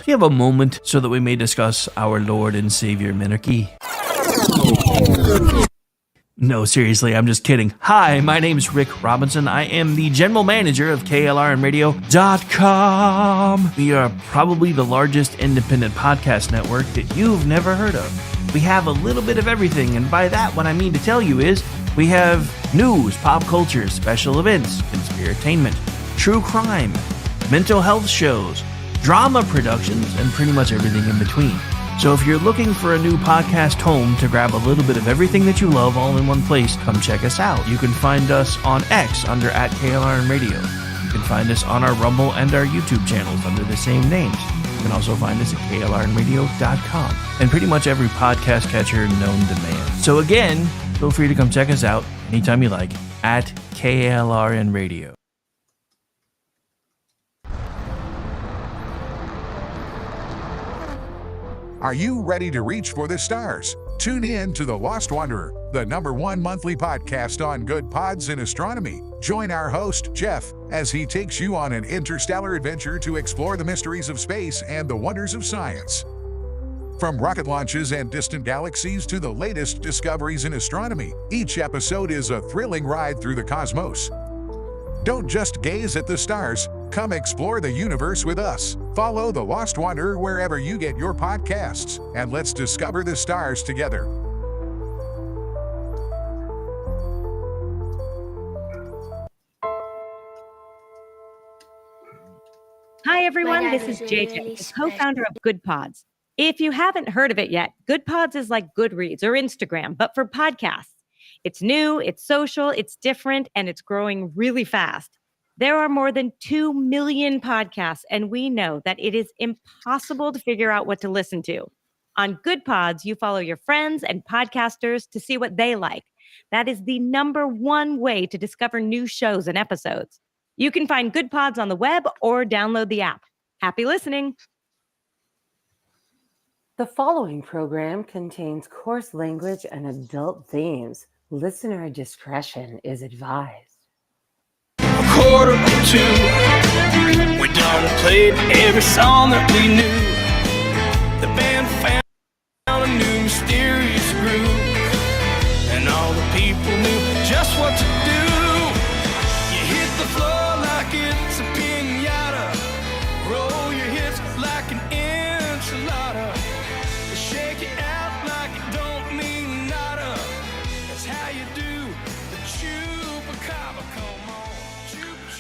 Do you have a moment so that we may discuss our Lord and Savior Minarchy? No, seriously, I'm just kidding. Hi, my name's Rick Robinson. I am the general manager of KLRNradio.com. We are probably the largest independent podcast network that you've never heard of. We have a little bit of everything, and by that, what I mean to tell you is we have news, pop culture, special events, conspiratainment, true crime, mental health shows, drama productions, and pretty much everything in between. So if you're looking for a new podcast home to grab a little bit of everything that you love all in one place, come check us out. You can find us on X under @KLRNradio. You can find us on our Rumble and our YouTube channels under the same names. You can also find us at KLRNradio.com and pretty much every podcast catcher known to man. So again, feel free to come check us out anytime you like at KLRNradio. Are you ready to reach for the stars? Tune in to The Lost Wanderer, the #1 monthly podcast on good pods in astronomy. Join our host, Jeff, as he takes you on an interstellar adventure to explore the mysteries of space and the wonders of science. From rocket launches and distant galaxies to the latest discoveries in astronomy, each episode is a thrilling ride through the cosmos. Don't just gaze at the stars, come explore the universe with us. Follow The Lost Wanderer wherever you get your podcasts, and let's discover the stars together. Hi, everyone. This is JJ, the co-founder of Good Pods. If you haven't heard of it yet, Good Pods is like Goodreads or Instagram, but for podcasts. It's new, it's social, it's different, and it's growing really fast. There are more than 2 million podcasts, and we know that it is impossible to figure out what to listen to. On Good Pods, you follow your friends and podcasters to see what they like. That is the #1 way to discover new shows and episodes. You can find Good Pods on the web or download the app. Happy listening. The following program contains coarse language and adult themes. Listener discretion is advised. 1:45, we done played every song that we knew. The band found a new mysterious groove, and all the people knew just what to do. You hit the floor like it's a piñata, roll your hips like an enchilada, shake it out like it don't mean nada. That's how you do the Chupacabra. Come on.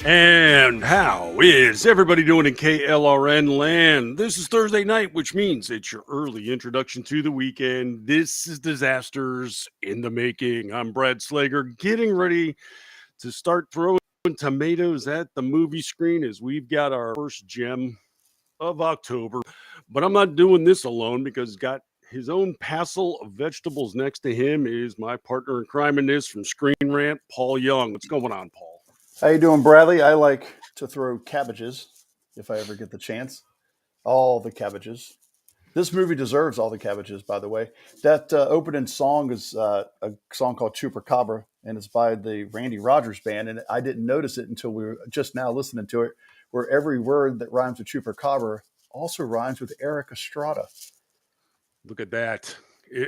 And how is everybody doing in KLRN land? This is Thursday night, which means it's your early introduction to the weekend. This is Disasters in the Making. I'm Brad Slager, getting ready to start throwing tomatoes at the movie screen as we've got our first gem of October. But I'm not doing this alone because he's got his own passel of vegetables next to him. Is my partner in crime in this from Screen Rant, Paul Young. What's going on, Paul? How you doing, Bradley? I like to throw cabbages if I ever get the chance. All the cabbages. This movie deserves all the cabbages, by the way. That opening song is a song called Chupacabra, and it's by the Randy Rogers Band. And I didn't notice it until we were just now listening to it, where every word that rhymes with Chupacabra also rhymes with Eric Estrada. Look at that.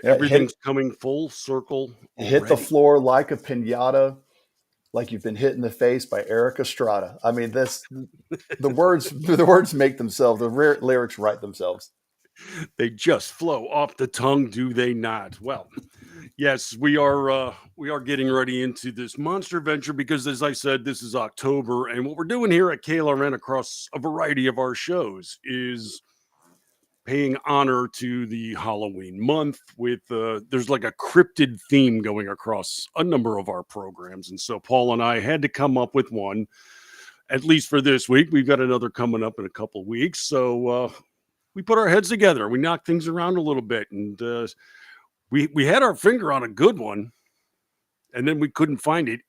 Everything's coming full circle. Hit the floor like a piñata, like you've been hit in the face by Eric Estrada. I mean, the words make themselves. The lyrics write themselves. They just flow off the tongue, do they not? Well, yes, we are getting ready into this monster venture because, as I said, this is October, and what we're doing here at KLRN across a variety of our shows is paying honor to the Halloween month with there's like a cryptid theme going across a number of our programs. And so Paul and I had to come up with one, at least for this week. We've got another coming up in a couple weeks. So we put our heads together. We knocked things around a little bit, and we had our finger on a good one, and then we couldn't find it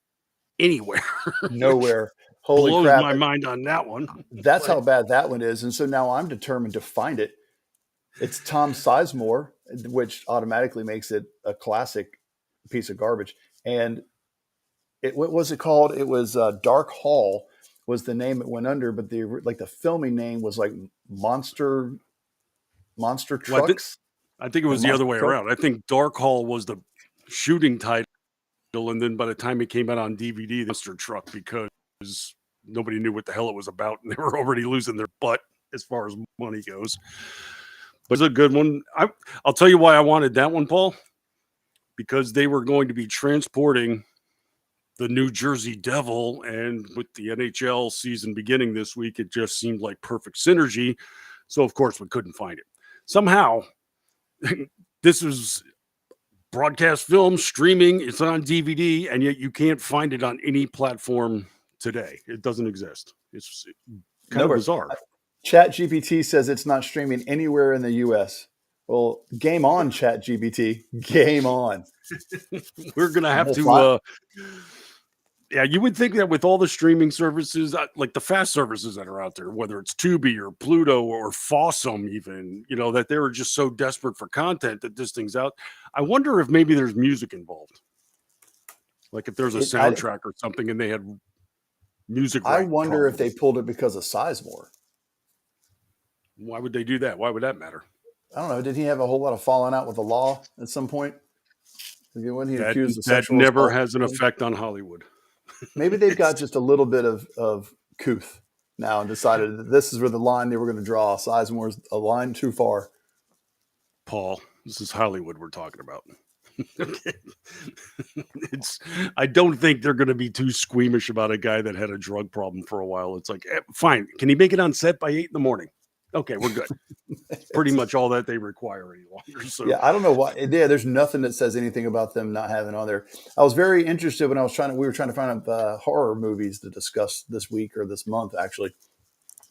anywhere. Nowhere. Holy Blows crap. my mind on that one. That's how bad that one is. And so now I'm determined to find it. It's Tom Sizemore, which automatically makes it a classic piece of garbage. And what was it called? It was Dark Hall was the name it went under, but the filming name was like Monster Monster Well, Trucks. I think it was the other way around. I think Dark Hall was the shooting title, and then by the time it came out on DVD, Monster Truck, because nobody knew what the hell it was about, and they were already losing their butt as far as money goes. But it's a good one. I'll tell you why I wanted that one, Paul, because they were going to be transporting the New Jersey Devil, and with the NHL season beginning this week, it just seemed like perfect synergy. So, of course, we couldn't find it. Somehow, this was broadcast film, streaming, it's on DVD, and yet you can't find it on any platform today. It doesn't exist. It's kind of bizarre. ChatGPT says it's not streaming anywhere in the U.S. Well, game on, ChatGPT. Game on. We're going to have to... yeah, you would think that with all the streaming services, like the fast services that are out there, whether it's Tubi or Pluto or Fossum even, that they were just so desperate for content that this thing's out. I wonder if maybe there's music involved. Like if there's a soundtrack or something and they had music. I wonder if they pulled it because of Sizemore. Why would they do that? Why would that matter? I don't know. Did he have a whole lot of falling out with the law at some point? When he accused of that sexual never assault? has an effect on Hollywood. Maybe they've got just a little bit of couth now and decided that this is where the line they were going to draw. Sizemore's a line too far. Paul, this is Hollywood we're talking about. I don't think they're going to be too squeamish about a guy that had a drug problem for a while. It's like, fine, can he make it on set by 8 a.m? Okay, we're good. Pretty much all that they require any longer. So yeah, I don't know why. Yeah, there's nothing that says anything about them not having on there. I was very interested when we were trying to find out horror movies to discuss this week or this month, actually.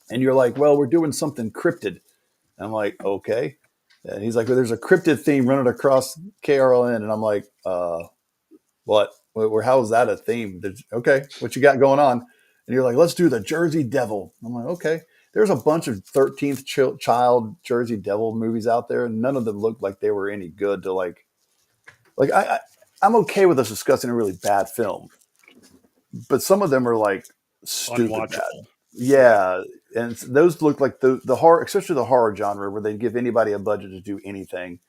And you're like, well, we're doing something cryptid. And I'm like, okay. And he's like, well, there's a cryptid theme running across KRLN. And I'm like, what? How is that a theme? Okay, what you got going on? And you're like, let's do the Jersey Devil. I'm like, okay. There's a bunch of 13th child Jersey Devil movies out there, and none of them looked like they were any good to like I'm okay with us discussing a really bad film, but some of them are like stupid bad. Yeah, and those look like the horror, especially the horror genre, where they give anybody a budget to do anything,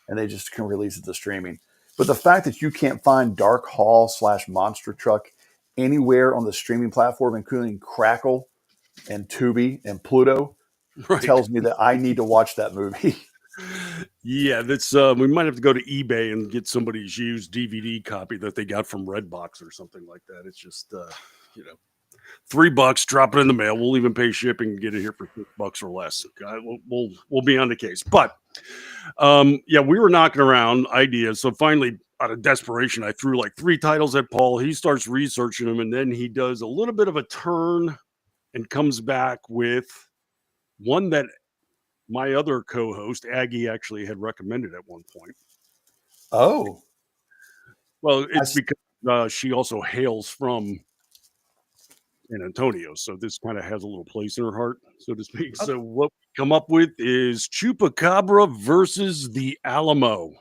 and they just can release it to streaming. But the fact that you can't find Dark Hall / Monster Truck anywhere on the streaming platform, including Crackle and Tubi and Pluto, tells me that I need to watch that movie. Yeah, that's we might have to go to eBay and get somebody's used DVD copy that they got from Redbox or something like that. It's just $3, drop it in the mail. We'll even pay shipping and get it here for $6 or less. We'll be on the case. But we were knocking around ideas. So finally, out of desperation, I threw like 3 titles at Paul. He starts researching them, and then he does a little bit of a turn and comes back with one that my other co-host, Aggie, actually had recommended at one point. Oh. Well, it's because she also hails from San Antonio, so this kind of has a little place in her heart, so to speak. Okay. So what we come up with is Chupacabra versus the Alamo.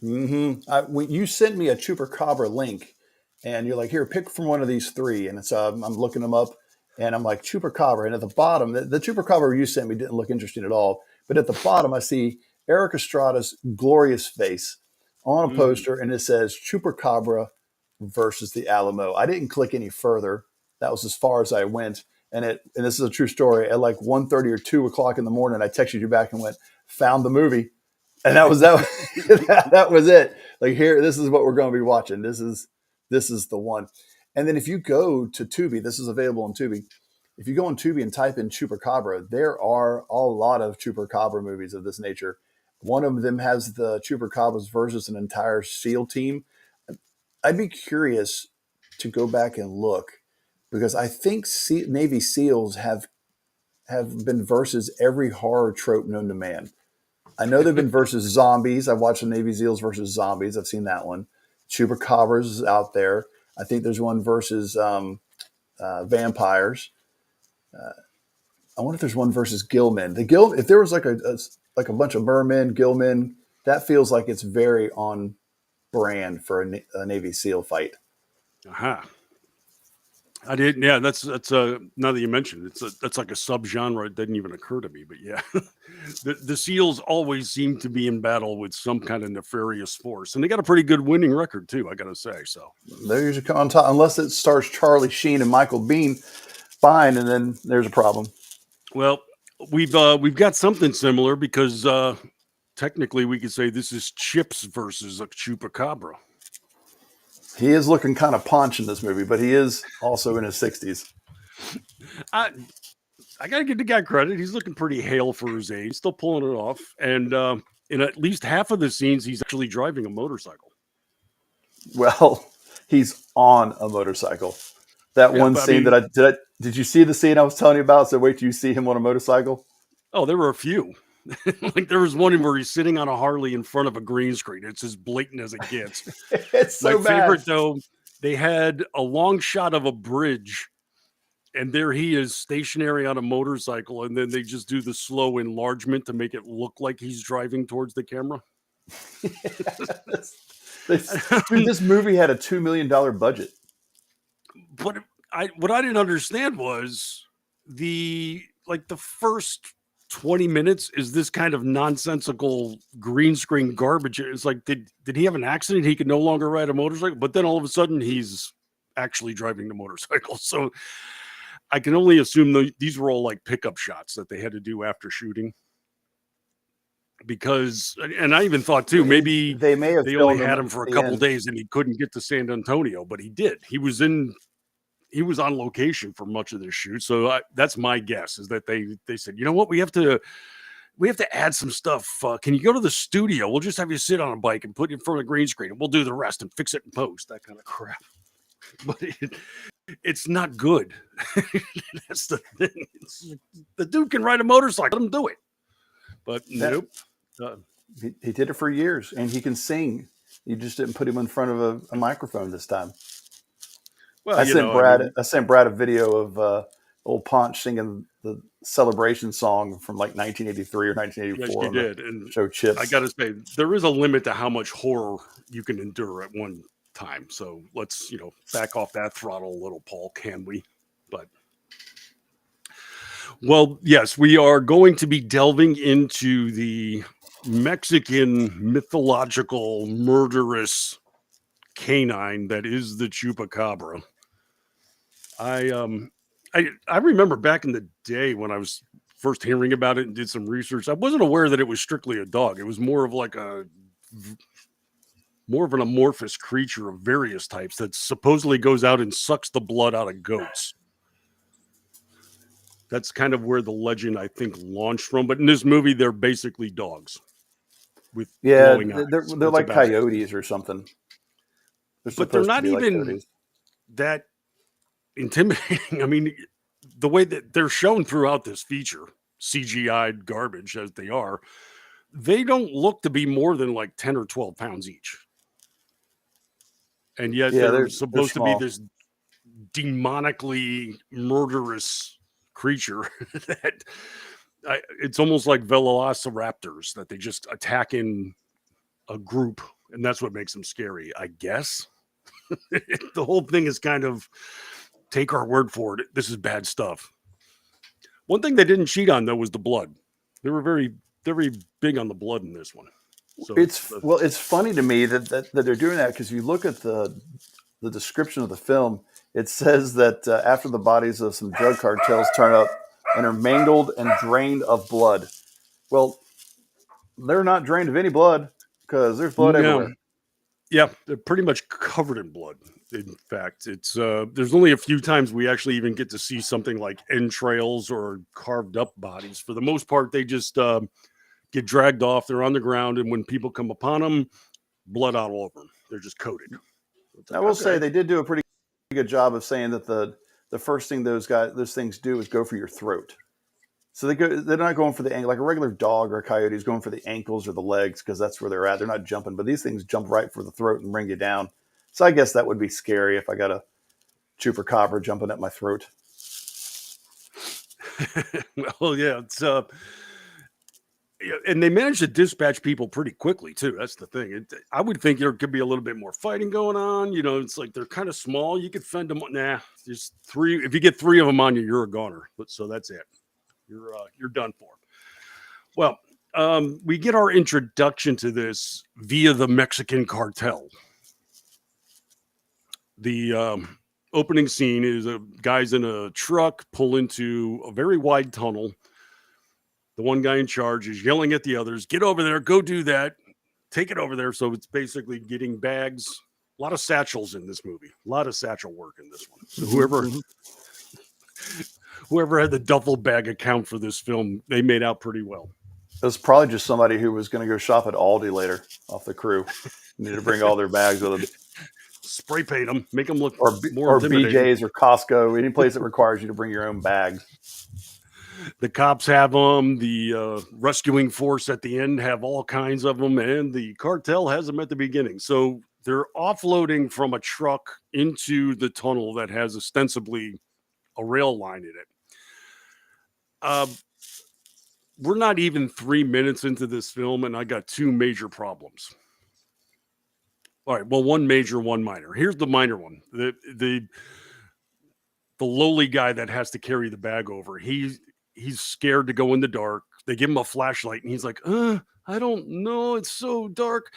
Mm-hmm. You sent me a Chupacabra link, and you're like, here, pick from one of these 3. And it's I'm looking them up. And I'm like, Chupacabra. And at the bottom, the Chupacabra you sent me didn't look interesting at all. But at the bottom, I see Eric Estrada's glorious face on a poster, and it says Chupacabra versus the Alamo. I didn't click any further. That was as far as I went. And this is a true story. At like 1:30 or 2 o'clock in the morning, I texted you back and went, found the movie. And that was that was it. Like, here, this is what we're going to be watching. This is the one. And then if you go to Tubi, this is available on Tubi. If you go on Tubi and type in Chupacabra, there are a lot of Chupacabra movies of this nature. One of them has the Chupacabras versus an entire SEAL team. I'd be curious to go back and look, because I think Navy SEALs have been versus every horror trope known to man. I know they've been versus zombies. I've watched the Navy SEALs versus zombies. I've seen that one. Chupacabras is out there. I think there's one versus vampires. I wonder if there's one versus gillmen. If there was like a bunch of mermen, gillmen, that feels like it's very on brand for a Navy SEAL fight. Uh-huh. I did. Yeah, that's now that you mentioned it, that's like a subgenre. It didn't even occur to me, but yeah, the seals always seem to be in battle with some kind of nefarious force, and they got a pretty good winning record too. I got to say. So They usually come on top, unless it stars Charlie Sheen and Michael Bean. Fine, and then there's a problem. well, we've got something similar because technically we could say this is Chips versus a Chupacabra. He is looking kind of paunch in this movie, but he is also in his 60s. I I gotta give the guy credit. He's looking pretty hale for his age, still pulling it off. And in at least half of the scenes, he's actually driving a motorcycle. Well, he's on a motorcycle. That Yeah, one but I scene mean, that did you see the scene I was telling you about? So wait till you see him on a motorcycle. oh, there were a few. Like there was one where he's sitting on a Harley in front of a green screen. It's as blatant as it gets. It's My so bad. favorite though, they had a long shot of a bridge, and there he is stationary on a motorcycle, and then they just do the slow enlargement to make it look like he's driving towards the camera. Dude, this movie had a $2 million budget. But what I didn't understand was the first 20 minutes is this kind of nonsensical green screen garbage. It's like, did he have an accident? He could no longer ride a motorcycle, but then all of a sudden he's actually driving the motorcycle. So I can only assume these were all like pickup shots that they had to do after shooting. Because, and I even thought too, maybe they may have they only filmed had him for a couple days and he couldn't get to San Antonio, but he did. He was on location for much of this shoot. So that's my guess, is that they said, you know what, we have to add some stuff. Can you go to the studio? We'll just have you sit on a bike and put it in front of the green screen, and we'll do the rest and fix it in post. That kind of crap. But it's not good. That's the thing. The dude can ride a motorcycle. Let him do it. But nope. He did it for years, and he can sing. You just didn't put him in front of a microphone this time. Well, I sent Brad a video of old Ponch singing the Celebration song from like 1983 or 1984. Yes, you did. And show Chips. I got to say, there is a limit to how much horror you can endure at one time. So let's, back off that throttle a little, Paul, can we? But, well, yes, we are going to be delving into the Mexican mythological murderous canine that is the Chupacabra. I remember back in the day when I was first hearing about it and did some research, I wasn't aware that it was strictly a dog. It was more of an amorphous creature of various types that supposedly goes out and sucks the blood out of goats. That's kind of where the legend, I think, launched from. But in this movie, they're basically dogs with glowing eyes. They're like coyotes or something. But they're not even that intimidating. I mean, the way that they're shown throughout this feature, CGI'd garbage as they are, they don't look to be more than like 10 or 12 pounds each. And yet they're supposed to be this demonically murderous creature that it's almost like velociraptors that they just attack in a group, and that's what makes them scary, I guess. The whole thing is kind of, take our word for it, this is bad stuff. One thing they didn't cheat on, though, was the blood. They were very, very big on the blood in this one. So it's funny to me that they're doing that, because if you look at the description of the film, it says that after the bodies of some drug cartels turn up and are mangled and drained of blood. Well, they're not drained of any blood, because there's blood everywhere. Yeah, they're pretty much covered in blood. In fact, it's there's only a few times we actually even get to see something like entrails or carved up bodies. For the most part, they just get dragged off. They're on the ground, and when people come upon them, blood out all over them. They're just coated. I will say they did do a pretty good job of saying that the first thing those things do is go for your throat. So they're not going for the ankle like a regular dog or a coyote is going for the ankles or the legs, because that's where they're at. They're not jumping, but these things jump right for the throat and bring you down. So I guess that would be scary if I got a chupacabra jumping at my throat. Well, yeah, and they managed to dispatch people pretty quickly too. That's the thing. I would think there could be a little bit more fighting going on. It's like they're kind of small. You could fend them. Nah, just three. If you get three of them on you, you're a goner. So that's it. You're done for. Well, we get our introduction to this via the Mexican cartel. The opening scene is guys in a truck pull into a very wide tunnel. The one guy in charge is yelling at the others, get over there, go do that, take it over there. So it's basically getting bags, a lot of satchels in this movie, a lot of satchel work in this one. So whoever had the duffel bag account for this film, they made out pretty well. It was probably just somebody who was going to go shop at Aldi later off the crew. Needed to bring all their bags with them. Spray paint them, make them look more BJ's or Costco, any place that requires you to bring your own bags. The cops have them. The rescuing force at the end have all kinds of them, and the cartel has them at the beginning. So they're offloading from a truck into the tunnel that has ostensibly a rail line in it. We're not even 3 minutes into this film, and I got two major problems. All right, well, one major, one minor. Here's the minor one. The lowly guy that has to carry the bag over. He's scared to go in the dark. They give him a flashlight, and he's like, I don't know. It's so dark.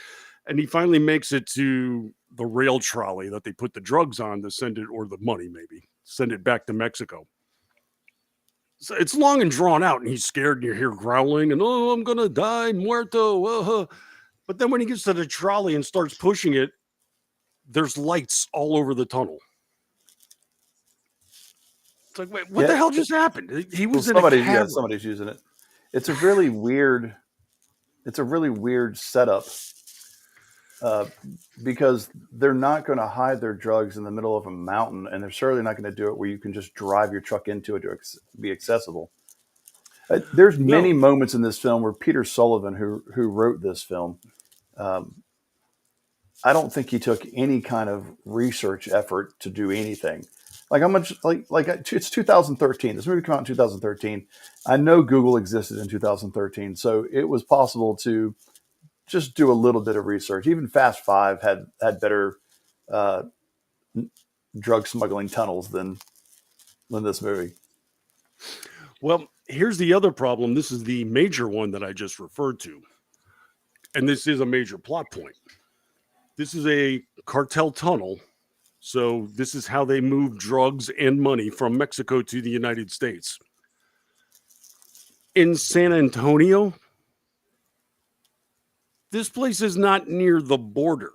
And he finally makes it to the rail trolley that they put the drugs on to send it, or the money maybe, send it back to Mexico. So it's long and drawn out, and he's scared, and you hear growling, and, I'm going to die, muerto. But then when he gets to the trolley and starts pushing it, there's lights all over the tunnel. It's like, wait, what the hell just happened? He was in a cavern. Yeah, somebody's using it. It's a really weird setup because they're not going to hide their drugs in the middle of a mountain, and they're certainly not going to do it where you can just drive your truck into it to be accessible. There's many moments in this film where Peter Sullivan, who wrote this film, I don't think he took any kind of research effort to do anything. Like how much, it's 2013. This movie came out in 2013. I know Google existed in 2013, so it was possible to just do a little bit of research. Even Fast Five had better drug smuggling tunnels than this movie. Well, here's the other problem. This is the major one that I just referred to. And this is a major plot point. This is a cartel tunnel. So this is how they move drugs and money from Mexico to the United States. In San Antonio, this place is not near the border.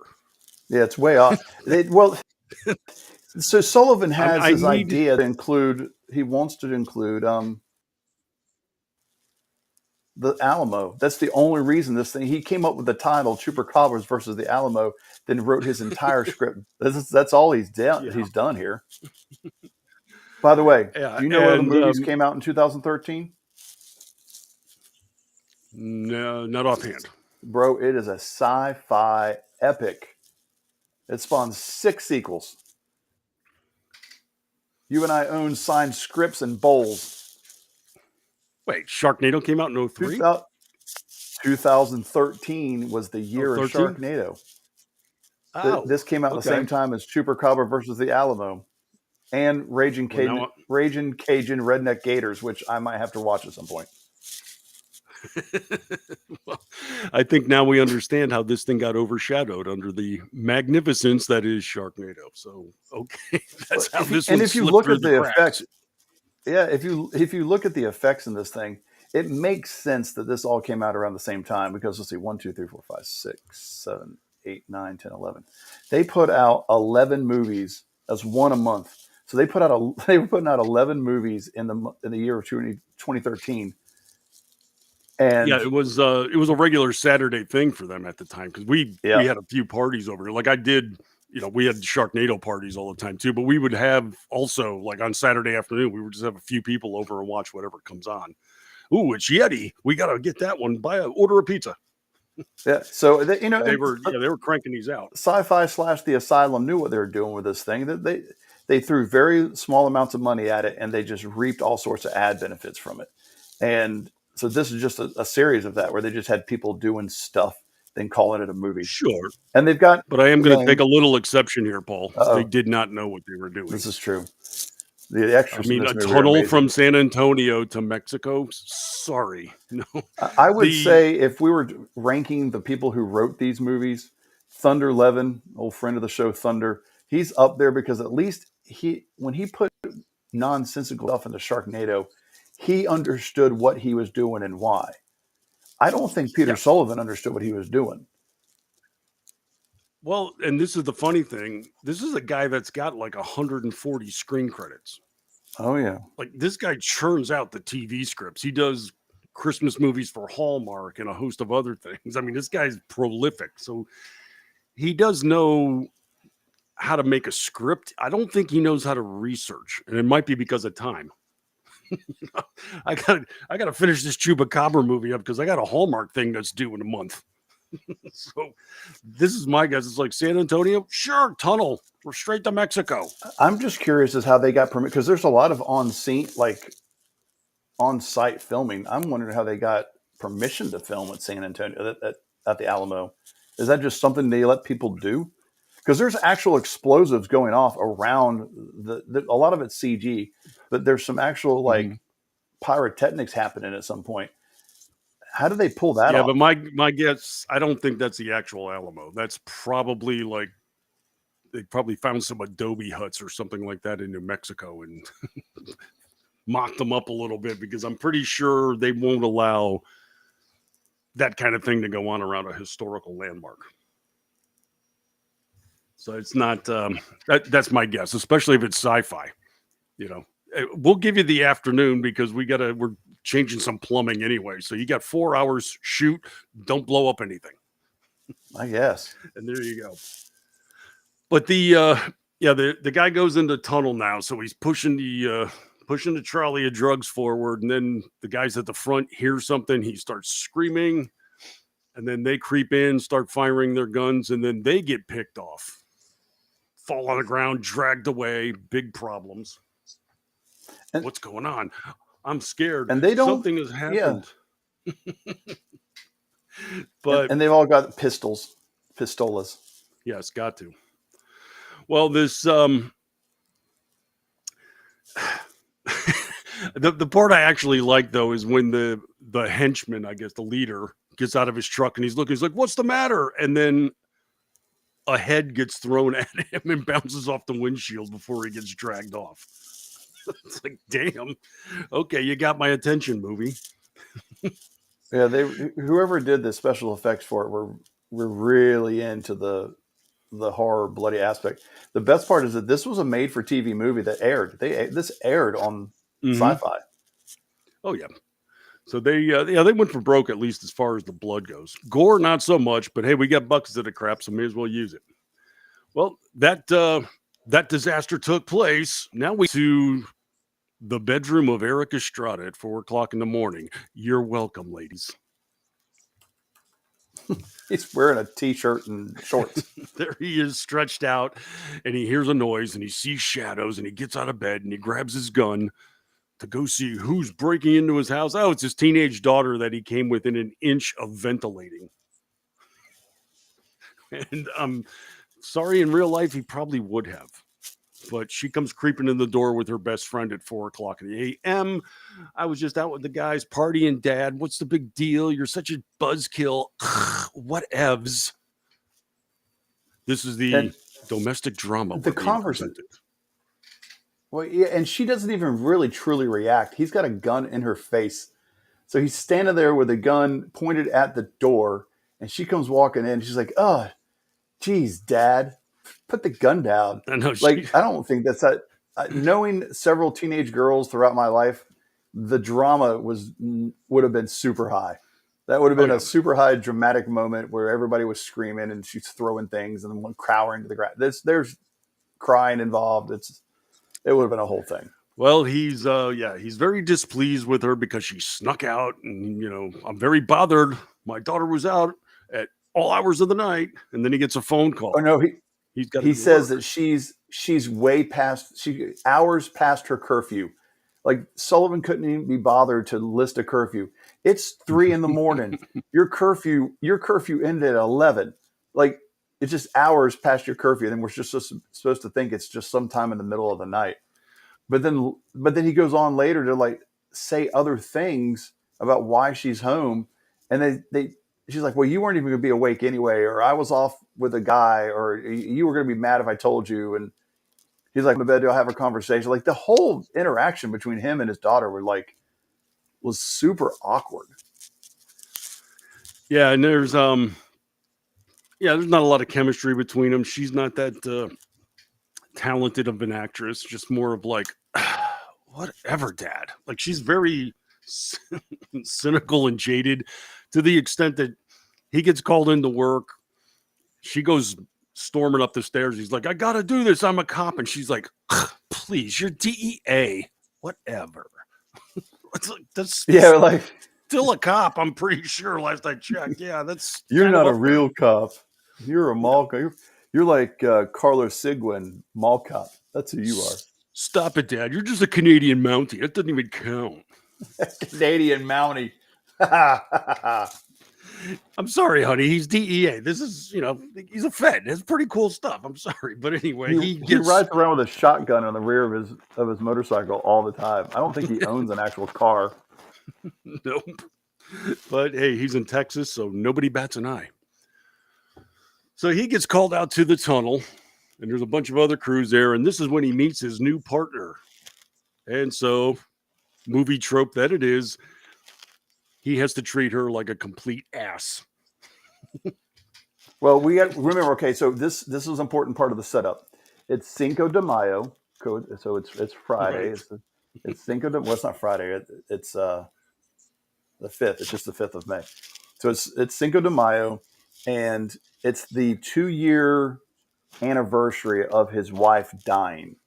Yeah, it's way off. So Sullivan has his idea to include, he wants to include the Alamo. That's the only reason he came up with the title Chupacabras versus the Alamo, then wrote his entire script. That's all he's done. Yeah. He's done here. By the way, do you know what other movies came out in 2013? No, not offhand. Bro, it is a sci-fi epic. It spawned 6 sequels. You and I own signed scripts and bowls. Wait, Sharknado came out in 03? 2013 was the year of Sharknado. This came out at the same time as Chupacabra versus the Alamo and Raging Cajun Redneck Gators, which I might have to watch at some point. Well, I think now we understand how this thing got overshadowed under the magnificence that is Sharknado. So, okay, that's how this. And if you look at the effects, if you look at the effects in this thing, it makes sense that this all came out around the same time because let's see, 1, 2, 3, 4, 5, 6, 7, 8, 9, 10, 11. They put out 11 movies. That's one a month. So they were putting out 11 movies in the year of 2013. And yeah, it was a regular Saturday thing for them at the time because we had a few parties over here. Like I did, we had Sharknado parties all the time too. But we would have also like on Saturday afternoon, we would just have a few people over and watch whatever comes on. Ooh, it's Yeti. We got to get that one. Order a pizza. Yeah. So they were cranking these out. Sci-Fi / the Asylum knew what they were doing with this thing. They threw very small amounts of money at it, and they just reaped all sorts of ad benefits from it. And So this is just a series of that where they just had people doing stuff, then calling it a movie. Sure. And they've got, But I am going to take a little exception here, Paul. They uh-oh, did not know what they were doing. this is true. The extras I mean, in this a movie are tunnel amazing. from San Antonio to Mexico. Sorry. No. I would say if we were ranking the people who wrote these movies, Thunder Levin, old friend of the show, Thunder, he's up there because at least when he put nonsensical stuff into Sharknado, he understood what he was doing and why. I don't think Peter Sullivan understood what he was doing. Well, and this is the funny thing. This is a guy that's got like 140 screen credits. Oh, yeah. Like this guy churns out the TV scripts. He does Christmas movies for Hallmark and a host of other things. I mean, this guy's prolific. So he does know how to make a script. I don't think he knows how to research. And it might be because of time. I gotta finish this Chupacabra movie up because I got a Hallmark thing that's due in a month. So this is my guess. It's like San Antonio, sure, tunnel. We're straight to Mexico. I'm just curious as how they got permit because there's a lot of on-site filming. I'm wondering how they got permission to film at San Antonio at the Alamo. Is that just something they let people do? Because there's actual explosives going off around a lot of it's CG, but there's some actual pyrotechnics happening at some point. How do they pull that off? Yeah, but my guess, I don't think that's the actual Alamo. That's probably like they probably found some adobe huts or something like that in New Mexico and mocked them up a little bit because I'm pretty sure they won't allow that kind of thing to go on around a historical landmark. So it's not that's my guess, especially if it's sci-fi. You know, we'll give you the afternoon because we're changing some plumbing anyway. So you got 4 hours shoot. Don't blow up anything. I guess. And there you go. But the guy goes into the tunnel now, so he's pushing the trolley of drugs forward, and then the guys at the front hear something. He starts screaming, and then they creep in, start firing their guns, and then they get picked off, fall on the ground, dragged away. Big problems. And what's going on? I'm scared. And they don't. Something has happened. Yeah. But and they've all got pistolas. Yes, got to. Well, this the part I actually like though is when the henchman, I guess the leader, gets out of his truck and he's looking. He's like, "What's the matter?" And then a head gets thrown at him and bounces off the windshield before he gets dragged off. It's like, damn. Okay, you got my attention, movie. Yeah, whoever did the special effects for it were really into the horror, bloody aspect. The best part is that this was a made-for-TV movie that aired. This aired on Sci-Fi. Oh yeah. So they went for broke at least as far as the blood goes. Gore, not so much, but hey, we got buckets of the crap, so may as well use it. Well, that disaster took place. Now we to the bedroom of Eric Estrada at 4:00 in the morning. You're welcome, ladies. He's wearing a t-shirt and shorts. There he is, stretched out, and he hears a noise, and he sees shadows, and he gets out of bed, and he grabs his gun to go see who's breaking into his house. Oh, it's his teenage daughter that he came within an inch of ventilating. And I'm sorry, in real life, he probably would have. But she comes creeping in the door with her best friend at 4:00 in the a.m. I was just out with the guys partying, Dad. What's the big deal? You're such a buzzkill. Whatevs. This is the domestic drama. The conversation. Well, yeah, and she doesn't even really truly react. He's got a gun in her face. So he's standing there with a gun pointed at the door, and she comes walking in. She's like, "Oh, geez, Dad. Put the gun down." I know. I don't think that's that. Knowing several teenage girls throughout my life, the drama would have been super high. That would have been a super high dramatic moment where everybody was screaming and she's throwing things and one cowering to the ground. There's crying involved. It would have been a whole thing. Well, he's very displeased with her because she snuck out, and I'm very bothered. My daughter was out at all hours of the night, and then he gets a phone call. Oh no, he says work. that she's way past hours past her curfew. Like Sullivan couldn't even be bothered to list a curfew. It's 3 a.m. Your curfew ended at 11. Like, it's just hours past your curfew, and we're just supposed to think it's just sometime in the middle of the night. But then he goes on later to like say other things about why she's home, and she's like, well, you weren't even going to be awake anyway, or I was off with a guy, or you were going to be mad if I told you. And he's like, in bed, I'll have a conversation. Like, the whole interaction between him and his daughter was super awkward. Yeah, and there's not a lot of chemistry between them. She's not that talented of an actress, just more of like, whatever, Dad. Like, she's very cynical and jaded to the extent that he gets called into work. She goes storming up the stairs. He's like, I got to do this. I'm a cop. And she's like, please, you're DEA. Whatever. It's like, that's still a cop. I'm pretty sure last I checked. Yeah, that's. You're not a real cop. You're a mall cop. You're like Carlos Seguin, mall cop. That's who you are. Stop it, Dad. You're just a Canadian Mountie. That doesn't even count. Canadian Mountie. I'm sorry, honey. He's DEA. This is, he's a Fed. It's pretty cool stuff. I'm sorry. But anyway, he rides around with a shotgun on the rear of his motorcycle all the time. I don't think he owns an actual car. Nope. But hey, he's in Texas, so nobody bats an eye. So he gets called out to the tunnel, and there's a bunch of other crews there, and this is when he meets his new partner. And so, movie trope that it is, he has to treat her like a complete ass. Well, we got remember. Okay, so this is an important part of the setup. It's Cinco de Mayo, so it's Friday. Right. It's Cinco de. Well, it's not Friday. It's the 5th. It's just the 5th of May. So it's Cinco de Mayo, and it's the 2-year anniversary of his wife dying.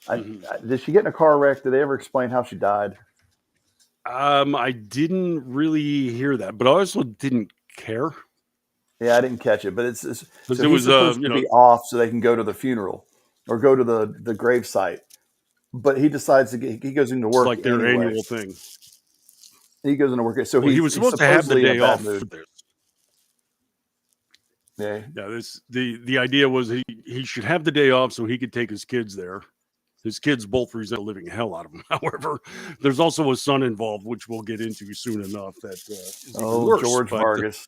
Did she get in a car wreck? Did they ever explain how she died? I didn't really hear that, but I also didn't care. Yeah, I didn't catch it, but it's so it was supposed to be off so they can go to the funeral or go to the grave site. But he decides he goes into work. It's like their annual thing. He goes into work, so he was supposed to have the day off for this. Yeah. The idea was he should have the day off so he could take his kids there. His kids both resent the living hell out of him. However, there's also a son involved, which we'll get into soon enough. That is worse, George Vargas.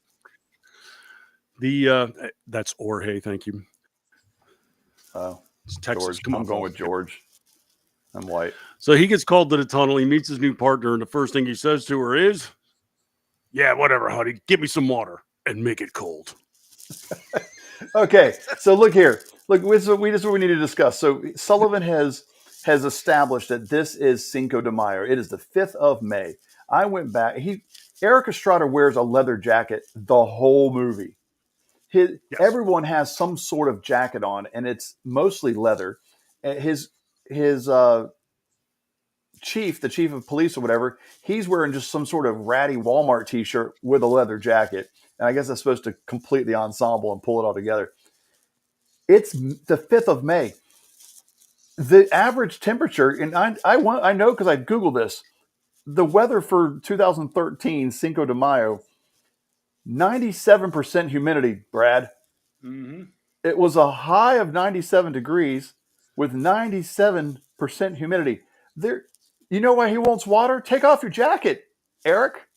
That's Jorge. Thank you. Oh, it's Texas. George. I'm going with George. I'm white. So he gets called to the tunnel. He meets his new partner, and the first thing he says to her is, "Yeah, whatever, honey. Give me some water and make it cold." Okay, so look here. Look, this is what we need to discuss. So Sullivan has established that this is Cinco de Mayo. It is the 5th of May. I went back. Eric Estrada wears a leather jacket the whole movie. Everyone has some sort of jacket on, and it's mostly leather. His chief, the chief of police or whatever, he's wearing just some sort of ratty Walmart T-shirt with a leather jacket. And I guess that's supposed to complete the ensemble and pull it all together. It's the 5th of May. The average temperature, and I know because I Googled this, the weather for 2013, Cinco de Mayo, 97% humidity, Brad. Mm-hmm. It was a high of 97 degrees with 97% humidity. You know why he wants water? Take off your jacket, Eric.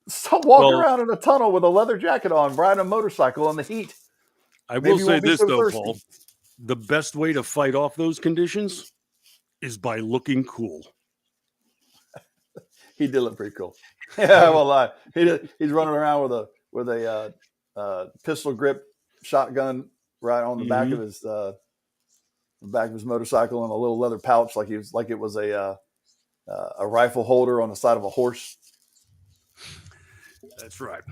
Stop walking around in a tunnel with a leather jacket on, riding a motorcycle in the heat. I will say this, though, Paul. The best way to fight off those conditions is by looking cool. He did look pretty cool. Yeah, I won't lie. He's running around with a pistol grip shotgun right on the back of his motorcycle and a little leather pouch, like it was a rifle holder on the side of a horse. That's right.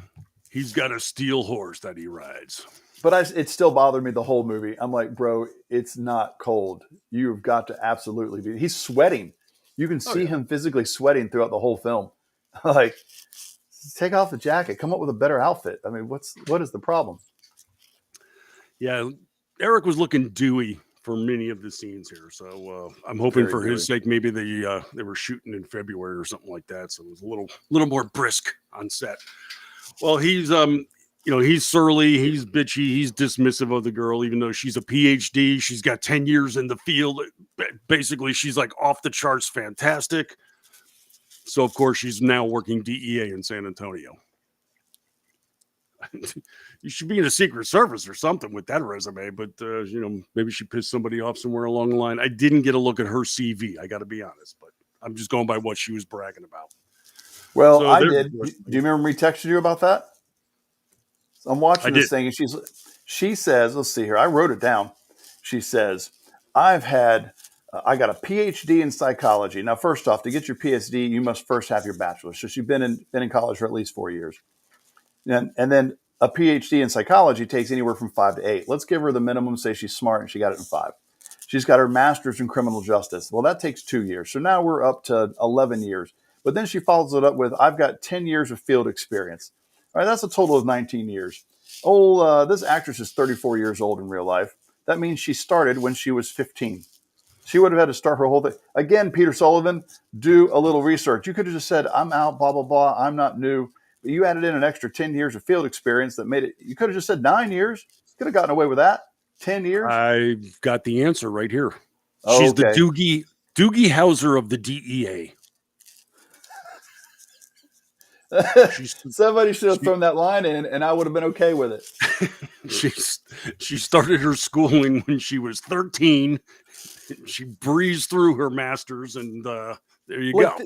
He's got a steel horse that he rides. But it still bothered me the whole movie. I'm like, bro, it's not cold. You've got to absolutely be. He's sweating. You can see him physically sweating throughout the whole film. Like, take off the jacket. Come up with a better outfit. I mean, what is the problem? Yeah, Eric was looking dewy for many of the scenes here. So I'm hoping for his sake, maybe they were shooting in February or something like that. So it was a little more brisk on set. Well, he's surly, he's bitchy, he's dismissive of the girl, even though she's a PhD. She's got 10 years in the field. Basically, she's like off the charts fantastic. So, of course, she's now working DEA in San Antonio. You should be in the Secret Service or something with that resume, but, maybe she pissed somebody off somewhere along the line. I didn't get a look at her CV, I got to be honest, but I'm just going by what she was bragging about. Well, so I did. Do you remember me texting you about that? I'm watching this thing, and she says, let's see here. I wrote it down. She says, I got a PhD in psychology. Now, first off, to get your PhD, you must first have your bachelor's. So she's been in college for at least 4 years. And then a PhD in psychology takes anywhere from 5 to 8. Let's give her the minimum, say she's smart and she got it in 5. She's got her master's in criminal justice. Well, that takes 2 years. So now we're up to 11 years. But then she follows it up with, I've got 10 years of field experience. All right, that's a total of 19 years. This actress is 34 years old in real life. That means she started when she was 15. She would have had to start her whole thing. Again, Peter Sullivan, do a little research. You could have just said, I'm out, blah, blah, blah. I'm not new. But you added in an extra 10 years of field experience that made it. You could have just said 9 years. Could have gotten away with that. 10 years. I've got the answer right here. She's the Doogie Howser of the DEA. Somebody should have thrown that line in, and I would have been okay with it. She started her schooling when she was 13. She breezed through her master's, and there you go.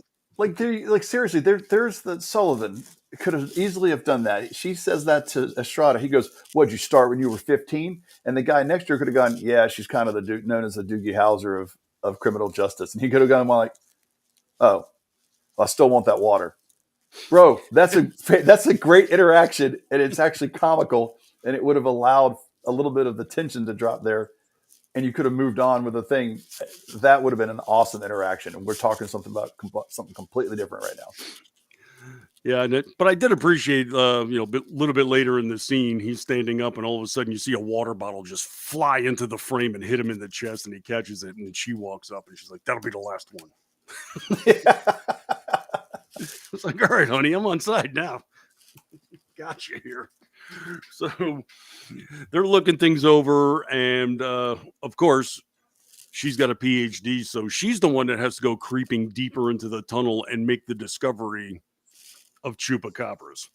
Seriously, there's the Sullivan could have easily have done that. She says that to Estrada. He goes, "What'd you start when you were 15?" And the guy next to her could have gone, "Yeah, she's kind of known as the Doogie Howser of criminal justice." And he could have gone like, "Oh, I still want that water." Bro, that's a great interaction, and it's actually comical, and it would have allowed a little bit of the tension to drop there, and you could have moved on with the thing. That would have been an awesome interaction, and we're talking something about something completely different right now. Yeah, but I did appreciate, a little bit later in the scene, he's standing up, and all of a sudden you see a water bottle just fly into the frame and hit him in the chest, and he catches it, and she walks up, and she's like, "That'll be the last one." Yeah. It's like, all right, honey, I'm on side now. Got you here. So they're looking things over. And of course, she's got a PhD. So she's the one that has to go creeping deeper into the tunnel and make the discovery of chupacabras.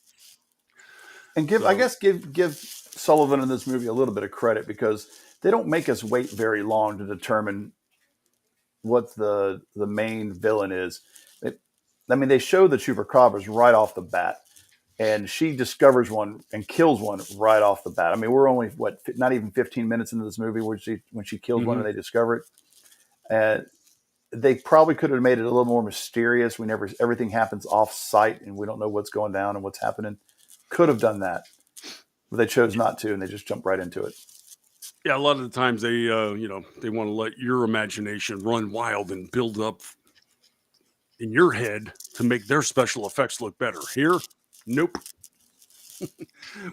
And give Sullivan in this movie a little bit of credit, because they don't make us wait very long to determine what the main villain is. They show the chupacabras right off the bat, and she discovers one and kills one right off the bat. I mean, we're only not even 15 minutes into this movie when she kills one and they discover it. And they probably could have made it a little more mysterious. Everything happens off site, and we don't know what's going down and what's happening. Could have done that, but they chose not to, and they just jumped right into it. Yeah, a lot of the times they want to let your imagination run wild and build up in your head to make their special effects look better. Here, nope.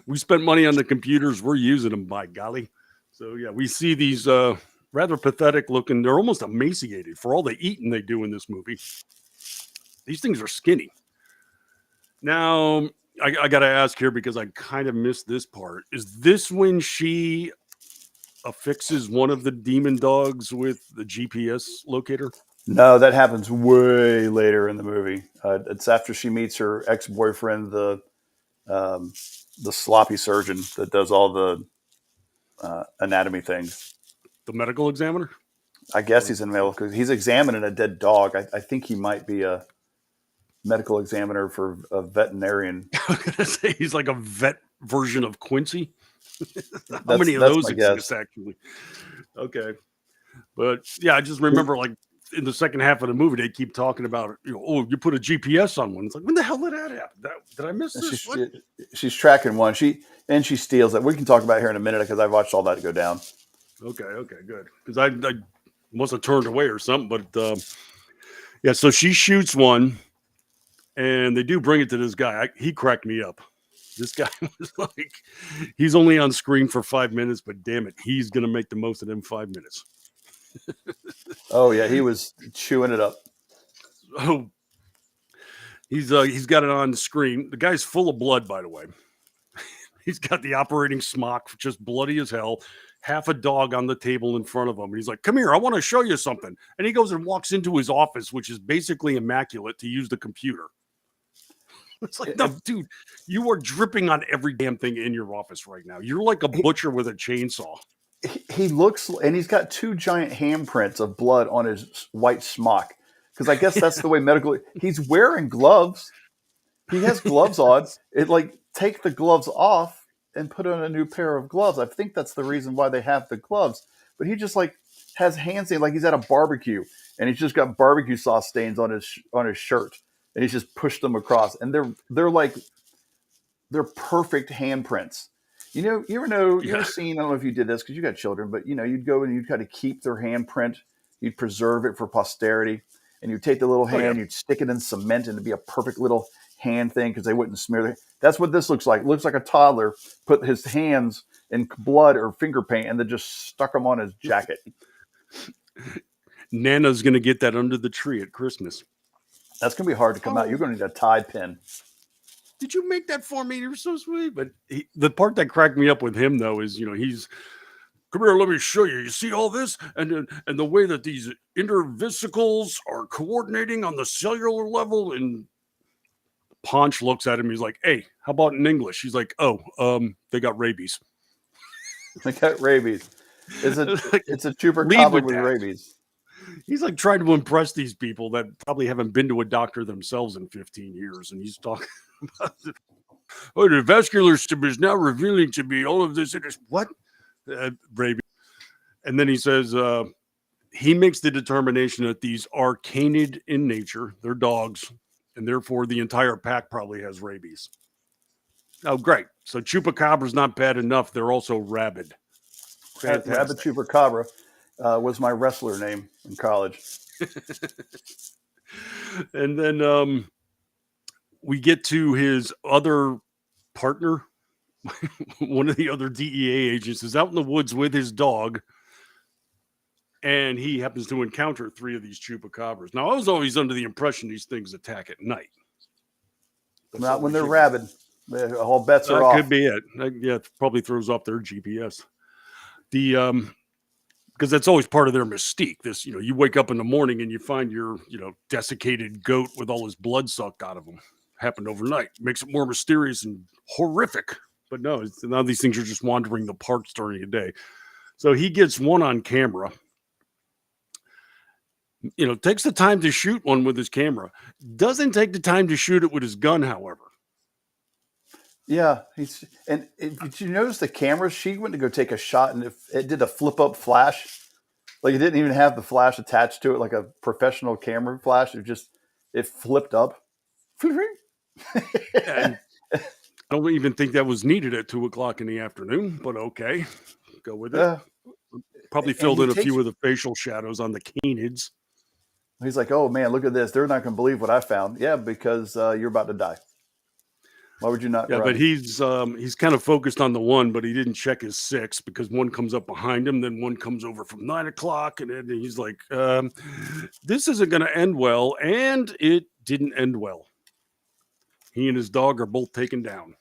We spent money on the computers. We're using them, by golly. So yeah, we see these rather pathetic looking. They're almost emaciated for all the eating they do in this movie. These things are skinny. Now, I got to ask here, because I kind of missed this part. Is this when she affixes one of the demon dogs with the GPS locator? No, that happens way later in the movie. It's after she meets her ex-boyfriend, the sloppy surgeon that does all the anatomy things. The medical examiner? I guess he's in medical. He's examining a dead dog. I think he might be a medical examiner for a veterinarian. I was gonna say he's like a vet version of Quincy. How many of those exist, actually? Okay, but yeah, I just remember like in the second half of the movie, they keep talking about, you put a GPS on one. It's like, when the hell did that happen? Did I miss this? She's tracking one. She steals it. We can talk about it here in a minute, because I've watched all that go down. Okay, good. Because I must have turned away or something. But yeah, so she shoots one, and they do bring it to this guy. He cracked me up. This guy was like, he's only on screen for 5 minutes, but damn it, he's going to make the most of them 5 minutes. Oh yeah, he was chewing it up. Oh, he's got it on the screen. The guy's full of blood, by the way. He's got the operating smock, just bloody as hell. Half a dog on the table in front of him. And he's like, "Come here, I want to show you something." And he goes and walks into his office, which is basically immaculate, to use the computer. It's like, no, dude, you are dripping on every damn thing in your office right now. You're like a butcher with a chainsaw. He looks, and he's got 2 giant handprints of blood on his white smock. Because I guess that's the way medical. He's wearing gloves. He has gloves on. It like take the gloves off and put on a new pair of gloves. I think that's the reason why they have the gloves. But he just like has hands like he's at a barbecue, and he's just got barbecue sauce stains on his shirt, and he's just pushed them across, and they're perfect handprints. You ever seen, I don't know if you did this because you got children, but you'd go and you'd kind of keep their handprint, you'd preserve it for posterity, and you'd take the little hand, you'd stick it in cement, and it'd be a perfect little hand thing because they wouldn't smear it. That's what this looks like. It looks like a toddler put his hands in blood or finger paint and then just stuck them on his jacket. Nana's going to get that under the tree at Christmas. That's going to be hard to come out. You're going to need a Tide pin. Did you make that for me? You're so sweet. But the part that cracked me up with him, though, is, he's, "Come here, let me show you. You see all this? And the way that these intervesicles are coordinating on the cellular level." And Ponch looks at him. He's like, "Hey, how about in English?" He's like, "Oh, they got rabies." They got rabies. It's a chupacabra with rabies. He's like trying to impress these people that probably haven't been to a doctor themselves in 15 years. And he's talking about the vascular system is now revealing to me all of this. It is what? Rabies. And then he says, he makes the determination that these are canid in nature. They're dogs. And therefore the entire pack probably has rabies. Oh, great. So Chupacabra's not bad enough. They're also rabid. Fantastic. Rabbit Chupacabra was my wrestler name in college. And then we get to his other partner. One of the other DEA agents is out in the woods with his dog, and he happens to encounter 3 of these chupacabras. Now, I was always under the impression these things attack at night. Not when they're rabid. All bets are off. Could be it. Yeah, it probably throws off their GPS. Because that's always part of their mystique. This, you wake up in the morning and you find your, desiccated goat with all his blood sucked out of him. Happened overnight. Makes it more mysterious and horrific. But no, now these things are just wandering the parks during the day. So he gets one on camera. Takes the time to shoot one with his camera. Doesn't take the time to shoot it with his gun, however. Yeah, did you notice the camera? She went to go take a shot, and it did a flip up flash. Like it didn't even have the flash attached to it, like a professional camera flash. It flipped up. I don't even think that was needed at 2:00 in the afternoon, but okay, go with it. Probably filled in a few of the facial shadows on the canids. He's like, "Oh man, look at this! They're not going to believe what I found." Yeah, because you're about to die. Why would you not? Yeah, run? But he's kind of focused on the one, but he didn't check his 6 because one comes up behind him, then one comes over from 9:00, and then he's like, "This isn't going to end well," and it didn't end well. He and his dog are both taken down,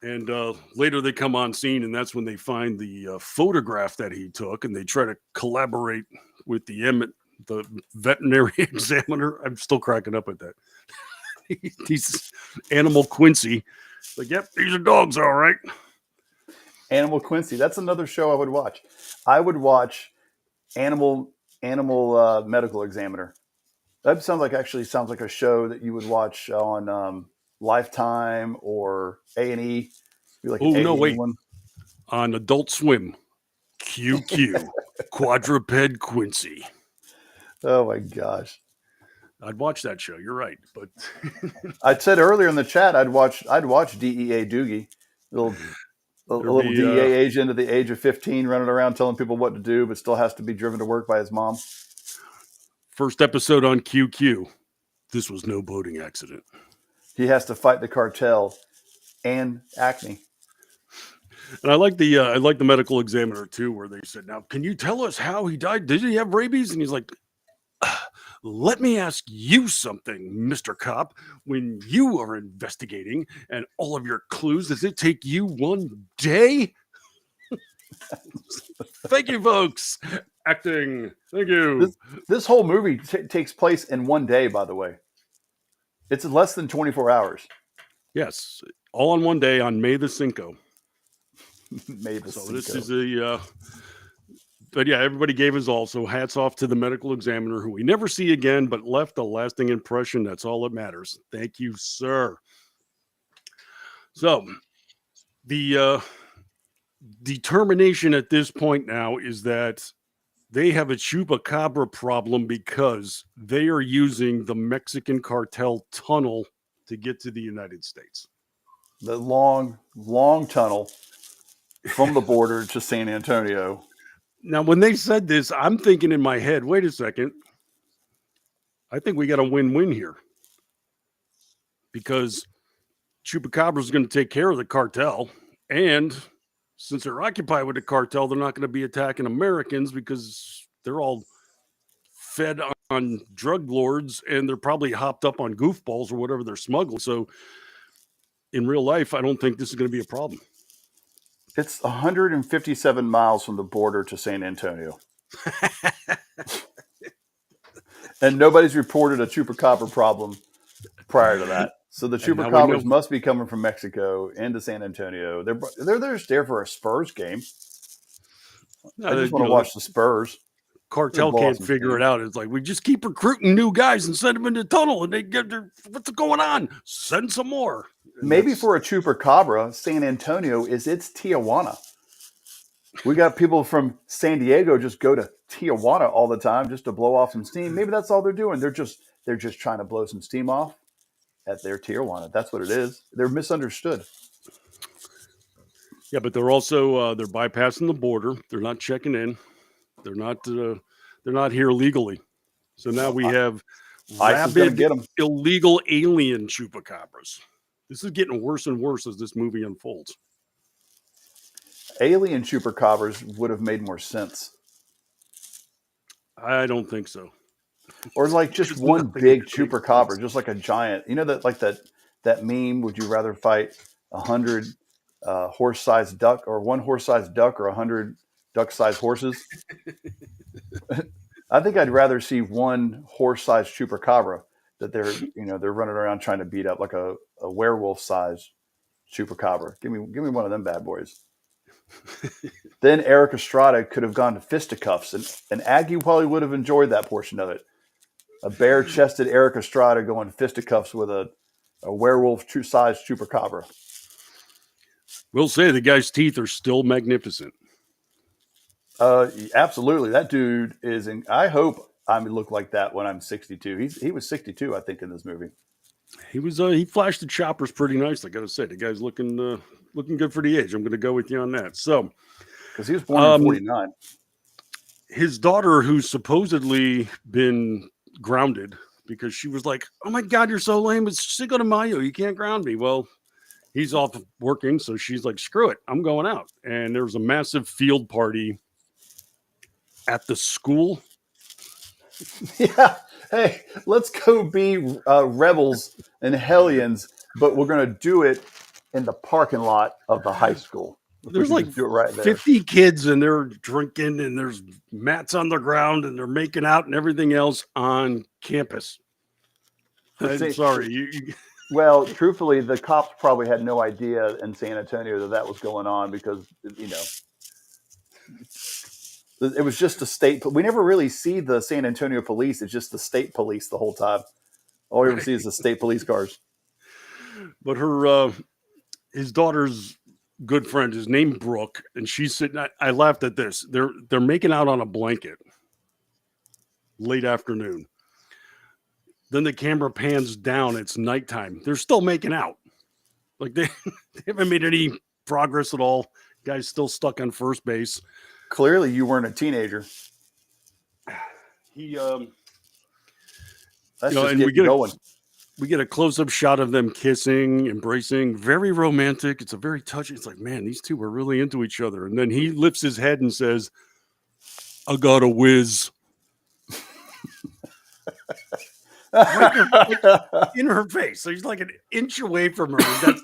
and later they come on scene, and that's when they find the photograph that he took, and they try to collaborate with the veterinary examiner. I'm still cracking up at that. He's Animal Quincy. Like, yep, these are dogs, all right. Animal Quincy. That's another show I would watch. I would watch Animal Medical Examiner. That sounds like a show that you would watch on Lifetime or A&E. Like no, wait. One. On Adult Swim. QQ. Quadruped Quincy. Oh, my gosh. I'd watch that show. You're right, but I said earlier in the chat I'd watch DEA Doogie, little DEA agent at the age of 15, running around telling people what to do, but still has to be driven to work by his mom. First episode on QQ. This was no boating accident. He has to fight the cartel and acne. And I like the medical examiner too, where they said, "Now, can you tell us how he died? Did he have rabies?" And he's like, "Let me ask you something, Mister Cop. When you are investigating and all of your clues, does it take you one day?" Thank you, folks. Acting. Thank you. This whole movie takes place in one day, by the way. It's less than 24 hours. Yes, all on one day on May the Cinco. May the So Cinco. this is a. But yeah, everybody gave his all. So hats off to the medical examiner, who we never see again, but left a lasting impression. That's all that matters. Thank you, sir. So the determination at this point now is that they have a Chupacabra problem because they are using the Mexican cartel tunnel to get to the United States. The long, long tunnel from the border to San Antonio. Now, when they said this, I'm thinking in my head, wait a second. I think we got a win-win here, because Chupacabra is going to take care of the cartel. And since they're occupied with the cartel, they're not going to be attacking Americans because they're all fed on drug lords and they're probably hopped up on goofballs or whatever they're smuggling. So in real life, I don't think this is going to be a problem. It's 157 miles from the border to San Antonio. And nobody's reported a Chupacabra problem prior to that. So the Chupacabras must be coming from Mexico into San Antonio. They're just there for a Spurs game. I just want to watch the Spurs. Cartel can't figure it out. It's like, we just keep recruiting new guys and send them in the tunnel, and they get their, what's going on? Send some more. And maybe for a Chupacabra, San Antonio is its Tijuana. We got people from San Diego just go to Tijuana all the time just to blow off some steam. Maybe that's all they're doing. They're just trying to blow some steam off at their Tijuana. That's what it is. They're misunderstood. Yeah, but they're also they're bypassing the border. They're not checking in. They're not here legally. So now we have rabid, illegal alien Chupacabras. This is getting worse and worse as this movie unfolds. Alien Chupacabras would have made more sense. I don't think so. Or like just one big Chupacabra, just like a giant. You know that meme? Would you rather fight 100 horse-sized duck or one horse-sized duck or 100 duck-sized horses? I think I'd rather see one horse-sized Chupacabra that they're running around trying to beat up, like a werewolf-sized Chupacabra. Give me one of them bad boys. Then Eric Estrada could have gone to fisticuffs, and Aggie probably would have enjoyed that portion of it. A bare-chested Eric Estrada going fisticuffs with a werewolf-sized Chupacabra. We'll say the guy's teeth are still magnificent. Absolutely. That dude is. I hope I look like that when I'm 62. He was 62, I think, in this movie. He was. He flashed the choppers pretty nice. I got to say, the guy's looking good for the age. I'm going to go with you on that. So, because he was born in 49. His daughter, who's supposedly been grounded because she was like, "Oh my God, you're so lame. It's Cinco de Mayo. You can't ground me." Well, he's off working, so she's like, "Screw it, I'm going out." And there was a massive field party at the school. Yeah. Hey, let's go be rebels and hellions, but we're going to do it in the parking lot of the high school. There's like 50 kids, and they're drinking, and there's mats on the ground, and they're making out and everything else on campus. I'm sorry. Well, truthfully, the cops probably had no idea in San Antonio that was going on because, it was just the state. We never really see the San Antonio police. It's just the state police the whole time. All we ever see is the state police cars. But his daughter's good friend is named Brooke, and she's sitting. I laughed at this. They're making out on a blanket late afternoon. Then the camera pans down. It's nighttime. They're still making out. Like they haven't made any progress at all. Guy's still stuck on first base. Clearly, you weren't a teenager. He Let's just get going. we get a close-up shot of them kissing, embracing, very romantic. It's a very touching. It's like, man, these two are really into each other. And then he lifts his head and says, I got a whiz. Right in her face. So he's like an inch away from her. That's,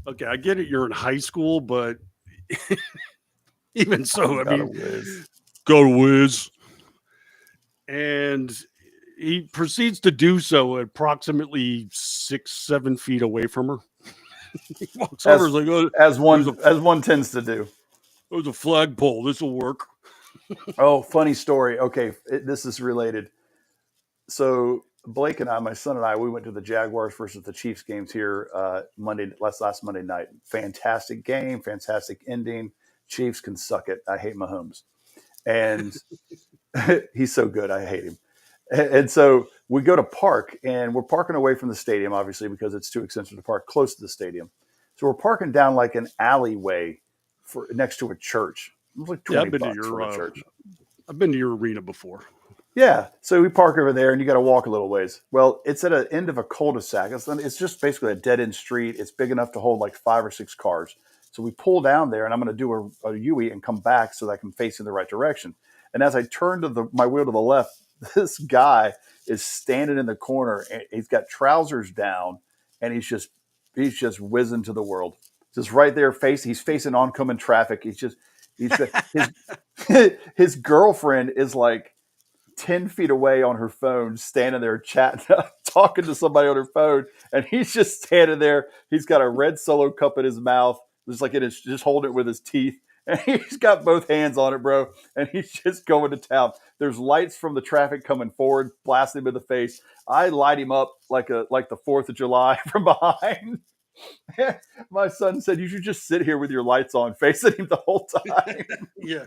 okay, I get it. You're in high school, but even so, I mean, got a whiz. And he proceeds to do so approximately 6-7 feet away from her. He walks over like, oh, as one tends to do. There's a flagpole. This will work. Oh, funny story. Okay, this is related. So Blake and I, my son and I, we went to the Jaguars versus the Chiefs games here last Monday night. Fantastic game, fantastic ending. Chiefs can suck it. I hate Mahomes. And he's so good. I hate him. And so we go to park, and we're parking away from the stadium, obviously, because it's too expensive to park close to the stadium. So we're parking down like an alleyway next to a church. It was like $20 for a church. I've been to your arena before. Yeah. So we park over there, and you got to walk a little ways. Well, it's at an end of a cul-de-sac. It's just basically a dead-end street. It's big enough to hold like 5 or 6 cars. So we pull down there, and I'm going to do a U-E and come back so that I can face in the right direction. And as I turn to my wheel to the left, this guy is standing in the corner, and he's got trousers down, and he's just whizzing to the world. Just right there, he's facing oncoming traffic. His girlfriend is like 10 feet away on her phone, standing there chatting, talking to somebody on her phone, and he's just standing there. He's got a red Solo cup in his mouth, just holding it with his teeth. And he's got both hands on it, bro. And he's just going to town. There's lights from the traffic coming forward, blasting him in the face. I light him up like the 4th of July from behind. My son said, you should just sit here with your lights on, facing him the whole time. Yeah.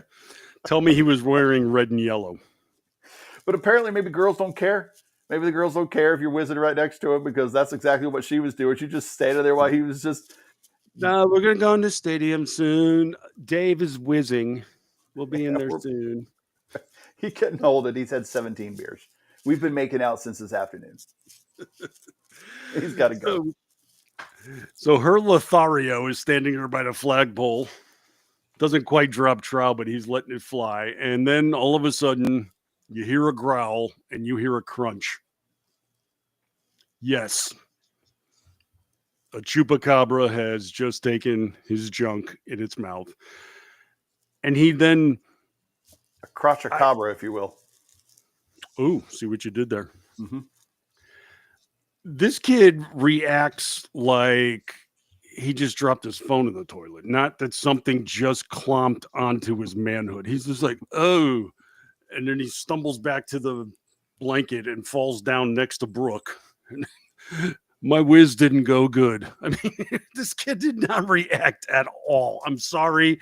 Tell me he was wearing red and yellow. But apparently maybe girls don't care. Maybe the girls don't care if you're whizzing right next to him, because that's exactly what she was doing. She just standing there while he was just... No, we're going to go in the stadium soon. Dave is whizzing. We'll be in there soon. He couldn't hold it. He's had 17 beers. We've been making out since this afternoon. He's got to go. So her Lothario is standing there by the flagpole. Doesn't quite drop trowel, but he's letting it fly. And then all of a sudden, you hear a growl and you hear a crunch. Yes. A chupacabra has just taken his junk in its mouth. And he then... A crotchacabra, if you will. Ooh, see what you did there. Mm-hmm. This kid reacts like he just dropped his phone in the toilet. Not that something just clomped onto his manhood. He's just like, oh. And then he stumbles back to the blanket and falls down next to Brooke. My whiz didn't go good. I mean, this kid did not react at all. I'm sorry.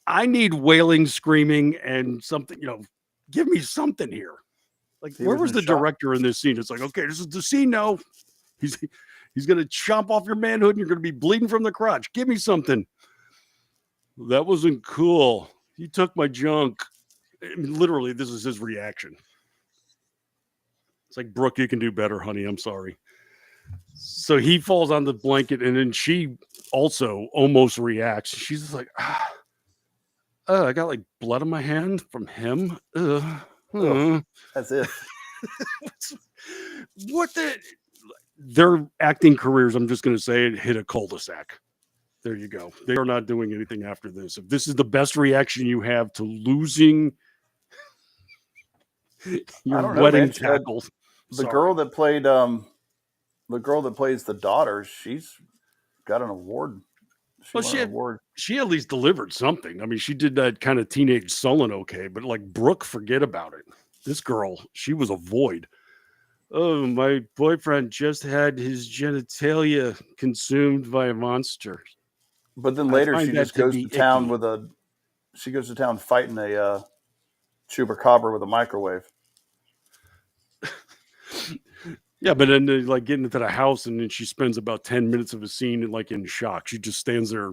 I need wailing, screaming, and something, give me something here. Like, where was the director in this scene? It's like, okay, this is the scene now. He's going to chomp off your manhood and you're going to be bleeding from the crotch. Give me something. That wasn't cool. He took my junk. I mean, literally, this is his reaction. It's like, Brooke, you can do better, honey. I'm sorry. So he falls on the blanket, and then she also almost reacts. She's just like, I got like blood on my hand from him. As if. Their acting careers, I'm just going to say it, hit a cul-de-sac. There you go. They are not doing anything after this. If this is the best reaction you have to losing your wedding tackle. The girl that plays the daughter, she's got an award. She at least delivered something. I mean, she did that kind of teenage sullen okay, but like Brooke, forget about it. This girl, she was a void. Oh, my boyfriend just had his genitalia consumed by a monster. But then later she just goes to town fighting a chupacabra with a microwave. Yeah, but then they like get into the house, and then she spends about 10 minutes of a scene in shock. She just stands there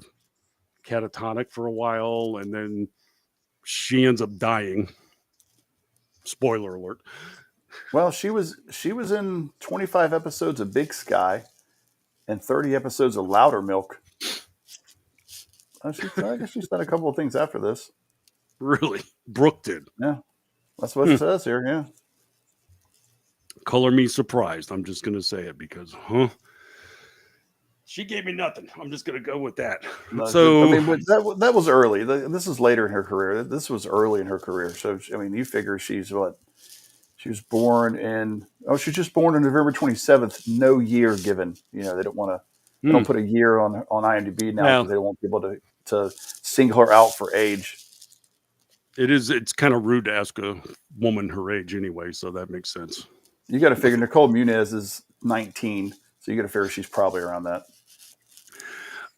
catatonic for a while, and then she ends up dying. Spoiler alert. Well, she was in 25 episodes of Big Sky and 30 episodes of Loudermilk. I guess she's done a couple of things after this. Really? Brooke did. Yeah, that's what it says here. Yeah. Color me surprised. I'm just going to say it because, she gave me nothing. I'm just going to go with that. No, So, I mean, that was early. This is later in her career. This was early in her career. So, I mean, you figure she's what? She was born in. Oh, she's just born on November 27th. No year given. You know, they don't want to. They don't put a year on IMDb now because they don't want people to single her out for age. it's kind of rude to ask a woman her age anyway, so that makes sense. You got to figure Nicole Muniz is 19, so you got to figure she's probably around that.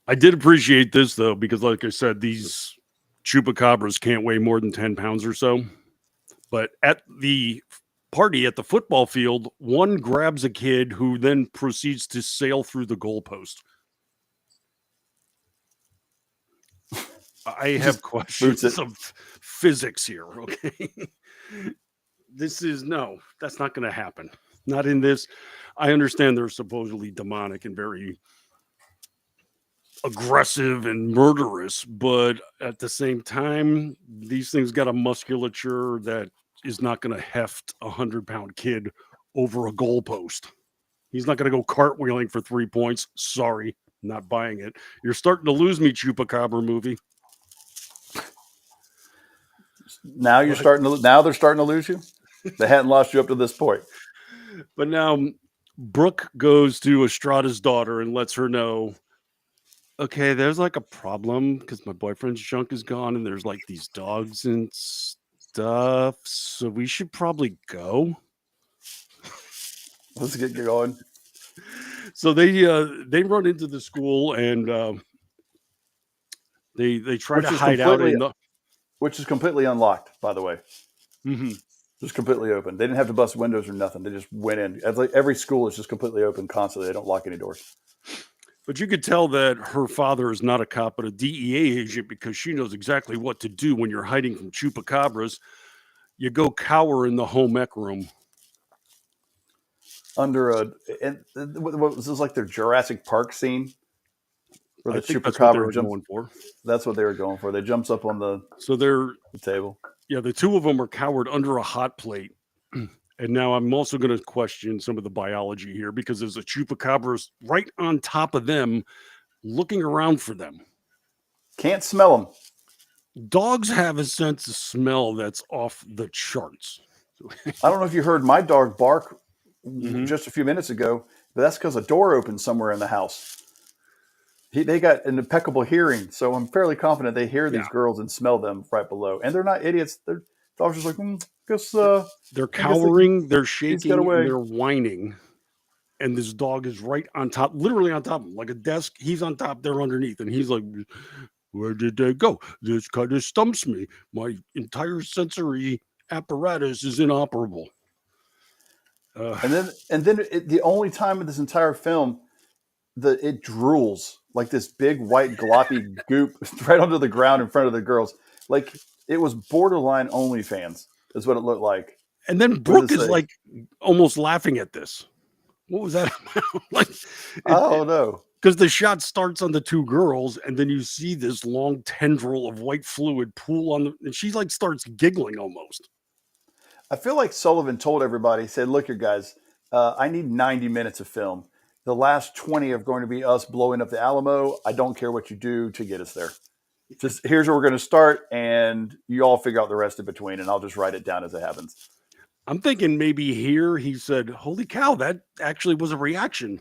I did appreciate this though, because like I said, these chupacabras can't weigh more than 10 pounds or so. But at the party at the football field, one grabs a kid who then proceeds to sail through the goalpost. I have questions of physics here. Okay. That's not going to happen. Not in this. I understand they're supposedly demonic and very aggressive and murderous, but at the same time, these things got a musculature that is not going to heft 100-pound kid over a goalpost. He's not going to go cartwheeling for 3 points. Sorry, not buying it. You're starting to lose me, Chupacabra movie. Now they're starting to lose you. They hadn't lost you up to this point. But now Brooke goes to Estrada's daughter and lets her know, okay, there's like a problem because my boyfriend's junk is gone and there's like these dogs and stuff. So we should probably go. Let's get going. So they run into the school and they try to hide out in the, which is completely unlocked, by the way. Mm-hmm. Just completely open. They didn't have to bust windows or nothing. They just went in. It's like every school is just completely open constantly. They don't lock any doors. But you could tell that her father is not a cop, but a DEA agent, because she knows exactly what to do when you're hiding from chupacabras. You go cower in the home ec room. What was this, like their Jurassic Park scene? Where the chupacabra going for. That's what they were going for. They jumps up on the table. Yeah, the two of them are cowered under a hot plate. And now I'm also going to question some of the biology here because there's a chupacabra right on top of them looking around for them. Can't smell them. Dogs have a sense of smell that's off the charts. I don't know if you heard my dog bark just a few minutes ago, but that's because a door opened somewhere in the house. They got an impeccable hearing, so I'm fairly confident they hear these girls and smell them right below. And they're not idiots. They're dogs just like, guess they're cowering, they're shaking, and they're whining. And this dog is right on top, literally on top of him, like a desk. He's on top, they're underneath. And he's like, where did they go? This kind of stumps me. My entire sensory apparatus is inoperable. And then the only time in this entire film it drools like this big white gloppy goop right onto the ground in front of the girls. Like it was borderline OnlyFans is what it looked like. And then Brooke is like almost laughing at this. What was that about? Like, I don't know. Because the shot starts on the two girls, and then you see this long tendril of white fluid pool on and she like starts giggling almost. I feel like Sullivan told everybody, he said, look here guys, I need 90 minutes of film. The last 20 are going to be us blowing up the Alamo. I don't care what you do to get us there. Just here's where we're going to start, and you all figure out the rest in between, and I'll just write it down as it happens. I'm thinking maybe here he said, holy cow, that actually was a reaction.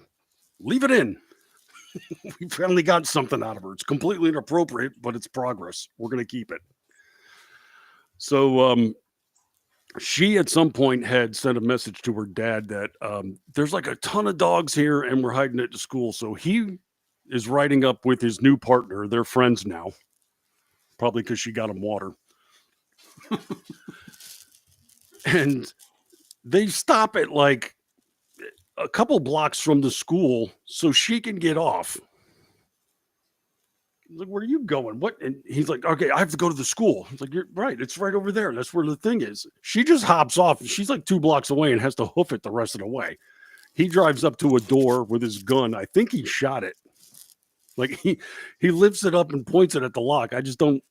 Leave it in. We finally got something out of her. It's completely inappropriate, but it's progress. We're going to keep it. So she at some point had sent a message to her dad that there's like a ton of dogs here and we're hiding at the school. So he is riding up with his new partner. They're friends now, probably because she got him water. And they stop at like a couple blocks from the school so she can get off. like, where are you going? What? And he's like, okay, I have to go to the school. It's like, you're right. It's right over there. That's where the thing is. She just hops off. She's like 2 blocks away and has to hoof it the rest of the way. He drives up to a door with his gun. I think he shot it. Like he lifts it up and points it at the lock. I just don't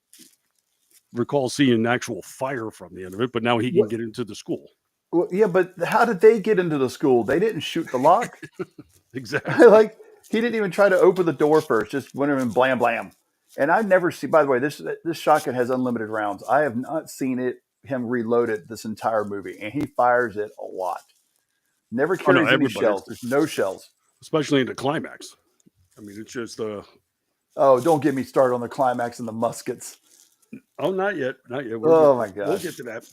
recall seeing actual fire from the end of it, but now he can get into the school. Well, yeah, but how did they get into the school? They didn't shoot the lock. Exactly. Like, he didn't even try to open the door first, just went in and blam, blam. And I never see, by the way, this shotgun has unlimited rounds. I have not seen him reload it this entire movie, and he fires it a lot. Never carries any shells. There's no shells. Especially in the climax. I mean, it's just oh, don't get me started on the climax and the muskets. Oh, not yet. Not yet. My God. We'll get to that.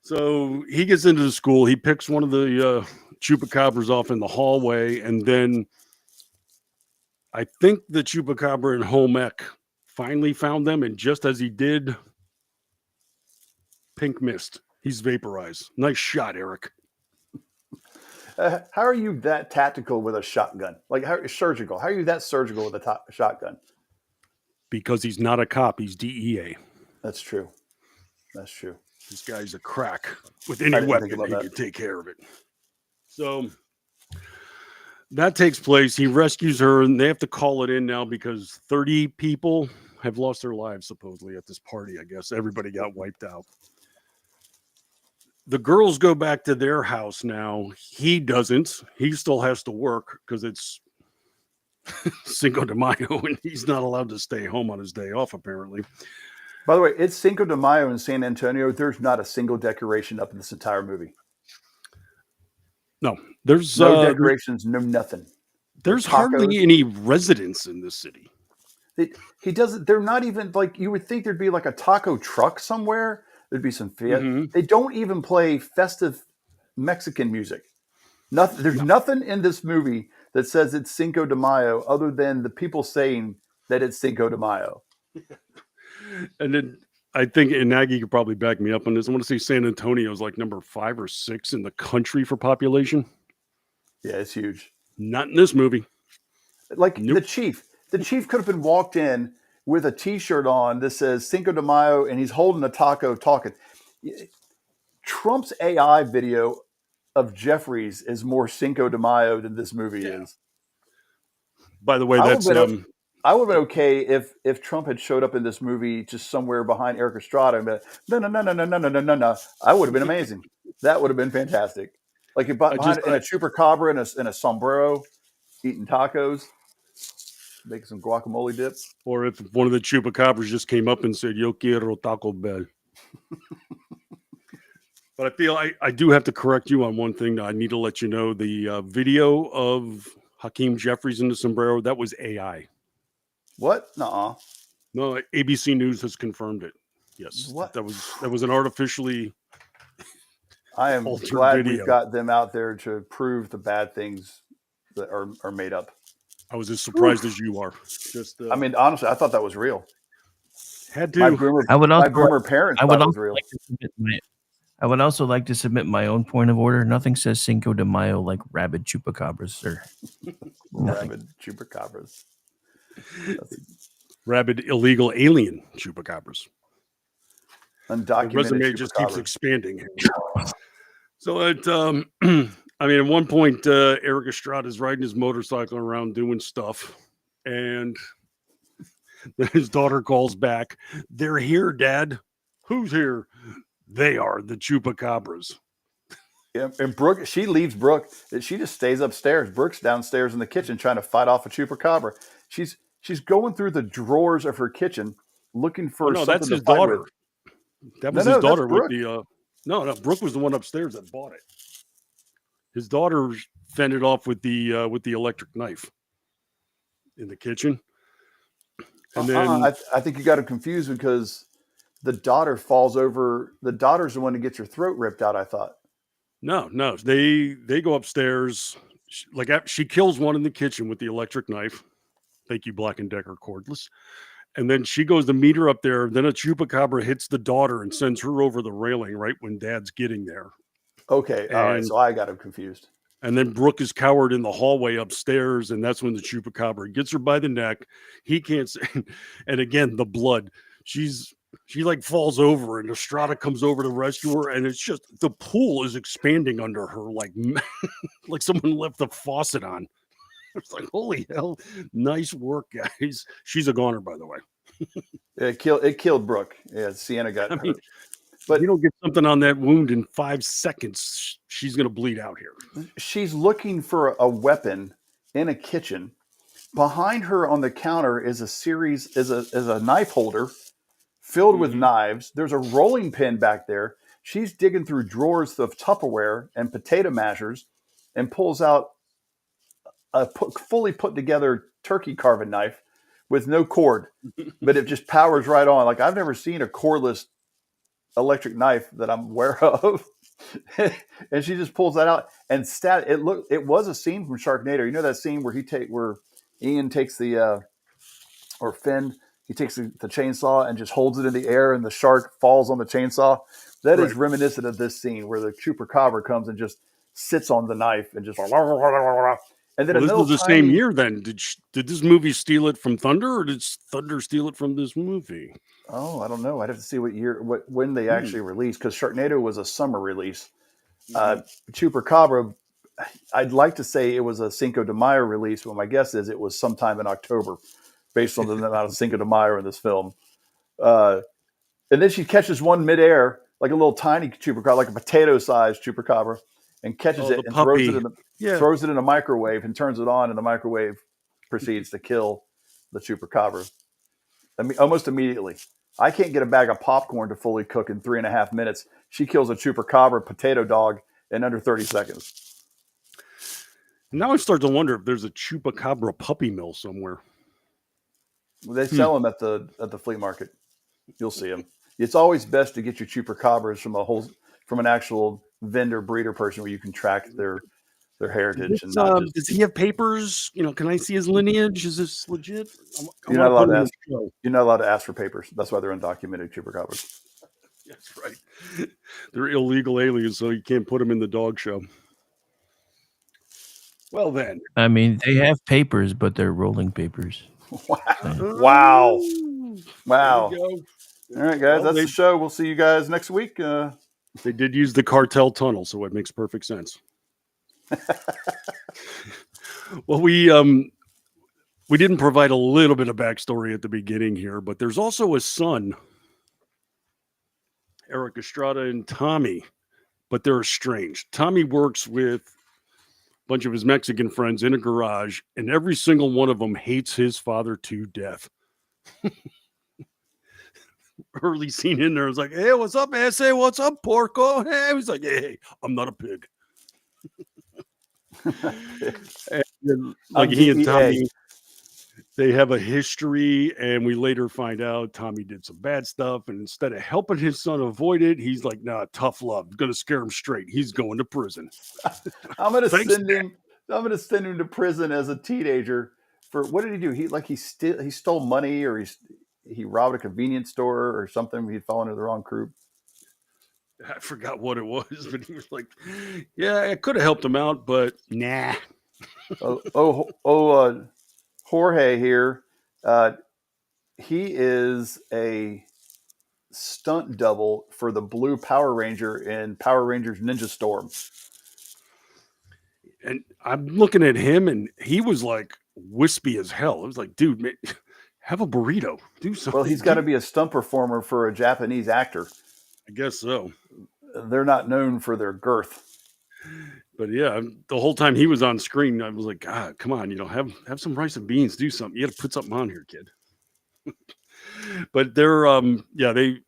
So he gets into the school. He picks one of the chupacabras off in the hallway. And then I think the chupacabra and home ec finally found them. And just as he did, pink mist. He's vaporized. Nice shot, Eric. How are you that tactical with a shotgun? Like, surgical? How are you that surgical with a shotgun? Because he's not a cop. He's DEA. That's true. That's true. This guy's a crack. With any weapon, he can take care of it. So that takes place. He rescues her, and they have to call it in now because 30 people have lost their lives, supposedly, at this party, I guess. Everybody got wiped out. The girls go back to their house now. He doesn't. He still has to work because it's Cinco de Mayo, and he's not allowed to stay home on his day off, apparently. By the way, it's Cinco de Mayo in San Antonio. There's not a single decoration up in this entire movie. No, there's no decorations, no nothing. There's hardly any residents in this city. He doesn't. They're not even like, you would think there'd be like a taco truck somewhere. There'd be some. They don't even play festive Mexican music. Nothing. There's nothing in this movie that says it's Cinco de Mayo other than the people saying that it's Cinco de Mayo. And then I think, and Nagy could probably back me up on this, I want to say San Antonio is like number 5 or 6 in the country for population. Yeah, it's huge. Not in this movie. Like the chief could have been walked in with a T-shirt on that says Cinco de Mayo, and he's holding a taco talking. Trump's AI video of Jeffries is more Cinco de Mayo than this movie is. By the way, I would have been okay if Trump had showed up in this movie just somewhere behind Eric Estrada and been no. I would have been amazing. That would have been fantastic. Like in a chupacabra and a sombrero, eating tacos, making some guacamole dip. Or if one of the chupacabras just came up and said, "Yo quiero Taco Bell." But I feel I do have to correct you on one thing. I need to let you know the video of Hakeem Jeffries in the sombrero, that was AI. What? Nuh-uh. No, ABC News has confirmed it. Yes. What? That was an artificially I am glad video. We've got them out there to prove the bad things that are made up. I was as surprised as you are. Just I mean, honestly, I thought that was real. Had to. My groomer parents thought it was real. I would also like to submit my own point of order. Nothing says Cinco de Mayo like rabid chupacabras, sir. Rabid chupacabras. Rabid illegal alien chupacabras. Undocumented. The resume just keeps expanding. So at at one point, Eric Estrada is riding his motorcycle around doing stuff, and then his daughter calls back. "They're here, Dad." "Who's here?" "They are, the chupacabras." Yeah, and Brooke, she leaves Brooke. She just stays upstairs. Brooke's downstairs in the kitchen trying to fight off a chupacabra. She's going through the drawers of her kitchen looking for something that's his to fight daughter. with. That was his daughter with the No, Brooke was the one upstairs that bought it. His daughter fended off with the electric knife in the kitchen. And then I think you got it confused because the daughter falls over. The daughter's the one that gets her throat ripped out, I thought. No. They go upstairs. She kills one in the kitchen with the electric knife. Thank you, Black & Decker cordless. And then she goes to meet her up there. Then a chupacabra hits the daughter and sends her over the railing right when Dad's getting there. Okay. All right. So I got him confused. And then Brooke is cowered in the hallway upstairs, and that's when the Chupacabra gets her by the neck. He can't say, and again, the blood. She like falls over, and Estrada comes over to rescue her, and it's just the pool is expanding under her like like someone left the faucet on. It's like, holy hell, nice work, guys. She's a goner, by the way. It killed Brooke. Yeah, Sienna got hurt. But you don't get something on that wound in 5 seconds, she's going to bleed out here. She's looking for a weapon in a kitchen. Behind her on the counter is a knife holder filled with knives. There's a rolling pin back there. She's digging through drawers of Tupperware and potato mashers and pulls out a fully put together turkey carving knife with no cord, but it just powers right on. Like, I've never seen a cordless electric knife that I'm aware of. And she just pulls that out and it was a scene from Sharknado. You know that scene where where Ian takes or Finn, he takes the chainsaw and just holds it in the air and the shark falls on the chainsaw. That is reminiscent of this scene where the Chupacabra comes and just sits on the knife and just and then this was the same year then. Did this movie steal it from Thunder, or did Thunder steal it from this movie? Oh, I don't know. I'd have to see when they actually released, because Sharknado was a summer release. Chupacabra, I'd like to say it was a Cinco de Mayo release, but my guess is it was sometime in October, based on the amount of Cinco de Mayo in this film. And then she catches one midair, like a little tiny Chupacabra, like a potato-sized Chupacabra, and catches it and throws it in a microwave and turns it on, and the microwave proceeds to kill the Chupacabra. I mean, almost immediately. I can't get a bag of popcorn to fully cook in 3.5 minutes. She kills a Chupacabra potato dog in under 30 seconds. Now I start to wonder if there's a Chupacabra puppy mill somewhere. They sell them at the flea market. You'll see them. It's always best to get your Chupacabras from an actual vendor breeder person where you can track their heritage. Does he have papers? Can I see his lineage? Is this legit? You're not allowed to ask for papers. That's why they're undocumented Chupacabras. That's right. They're illegal aliens, so you can't put them in the dog show. Well, then. I mean, they have papers, but they're rolling papers. Wow. All right, guys, that's the show. We'll see you guys next week. They did use the cartel tunnel, so it makes perfect sense. Well, we didn't provide a little bit of backstory at the beginning here, but there's also a son, Eric Estrada and Tommy, but they're estranged. Tommy works with a bunch of his Mexican friends in a garage, and every single one of them hates his father to death. Early scene in there was like, "Hey, what's up, Ese? What's up, Porco?" Hey, he's like, "Hey, I'm not a pig." And then, like he and Tommy, they have a history, and we later find out Tommy did some bad stuff, and instead of helping his son avoid it, he's like, "Nah, tough love, gonna scare him straight. He's going to prison." I'm gonna send him to prison as a teenager for what did he do? He stole money, or he robbed a convenience store or something. He'd fallen into the wrong group. I forgot what it was, but he was like, "Yeah, I could have helped him out, but nah." Jorge here. He is a stunt double for the blue Power Ranger in Power Rangers Ninja Storm. And I'm looking at him, and he was like wispy as hell. I was like, dude, man, have a burrito. Do something. Well, he's got to be a stunt performer for a Japanese actor. I guess so. They're not known for their girth. But yeah, the whole time he was on screen, I was like, God, come on, have some rice and beans, do something. You got to put something on here, kid. But they're, they,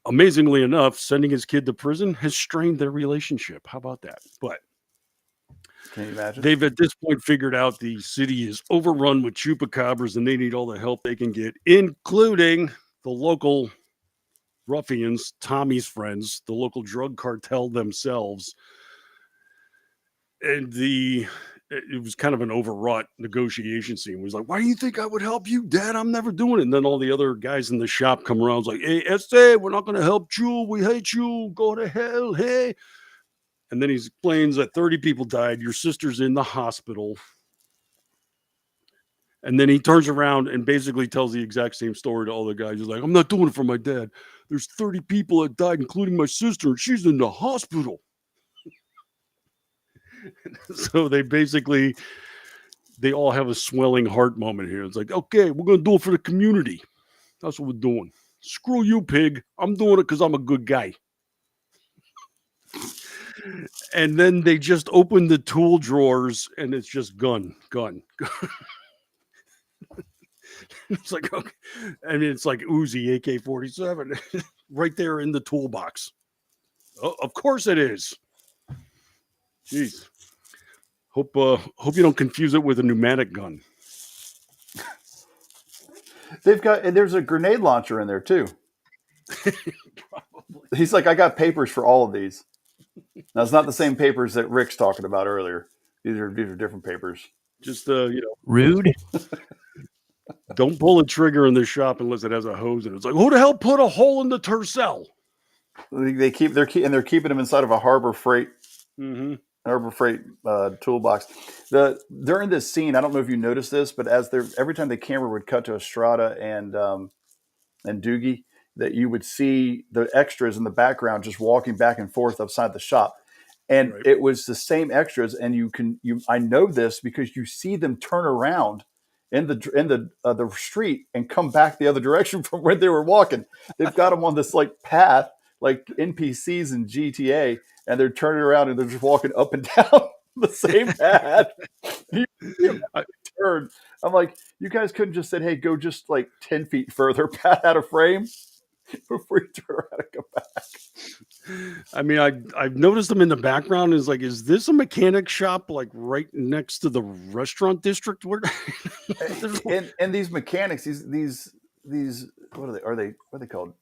amazingly enough, sending his kid to prison has strained their relationship. How about that? But can you imagine? They've at this point figured out the city is overrun with chupacabras, and they need all the help they can get, including the local ruffians, Tommy's friends, the local drug cartel themselves. And it was kind of an overwrought negotiation scene. It was like, "Why do you think I would help you, Dad? I'm never doing it." And then all the other guys in the shop come around, like, "Hey, Este, we're not going to help you. We hate you. Go to hell, hey." And then he explains that 30 people died. Your sister's in the hospital. And then he turns around and basically tells the exact same story to all the guys. He's like, I'm not doing it for my dad. There's 30 people that died, including my sister, and she's in the hospital. So they all have a swelling heart moment here. It's like, okay, we're going to do it for the community. That's what we're doing. Screw you, pig. I'm doing it because I'm a good guy. And then they just open the tool drawers and it's just gun. It's like, okay. I mean, it's like Uzi AK-47 right there in the toolbox. Oh, of course it is. Jeez. Hope you don't confuse it with a pneumatic gun. There's a grenade launcher in there too. Probably. He's like, I got papers for all of these. Now it's not the same papers that Rick's talking about earlier. These are different papers. Just Rude. don't pull a trigger in this shop unless it has a hose in it. It's like, who the hell put a hole in the Tercel? They're keeping them inside of a Harbor Freight toolbox. During this scene, I don't know if you noticed this, but every time the camera would cut to Estrada and Doogie, that you would see the extras in the background just walking back and forth outside the shop. And It was the same extras. And I know this because you see them turn around in the street and come back the other direction from where they were walking. They've got them on this like path, like NPCs in GTA, and they're turning around and they're just walking up and down the same path. Turn. I'm like, you guys couldn't just said, hey, go just like 10 feet further out of frame before you turn around and come back. I mean, I've noticed them in the background. Is like, is this a mechanic shop like right next to the restaurant district? Where and these mechanics, these what are they called?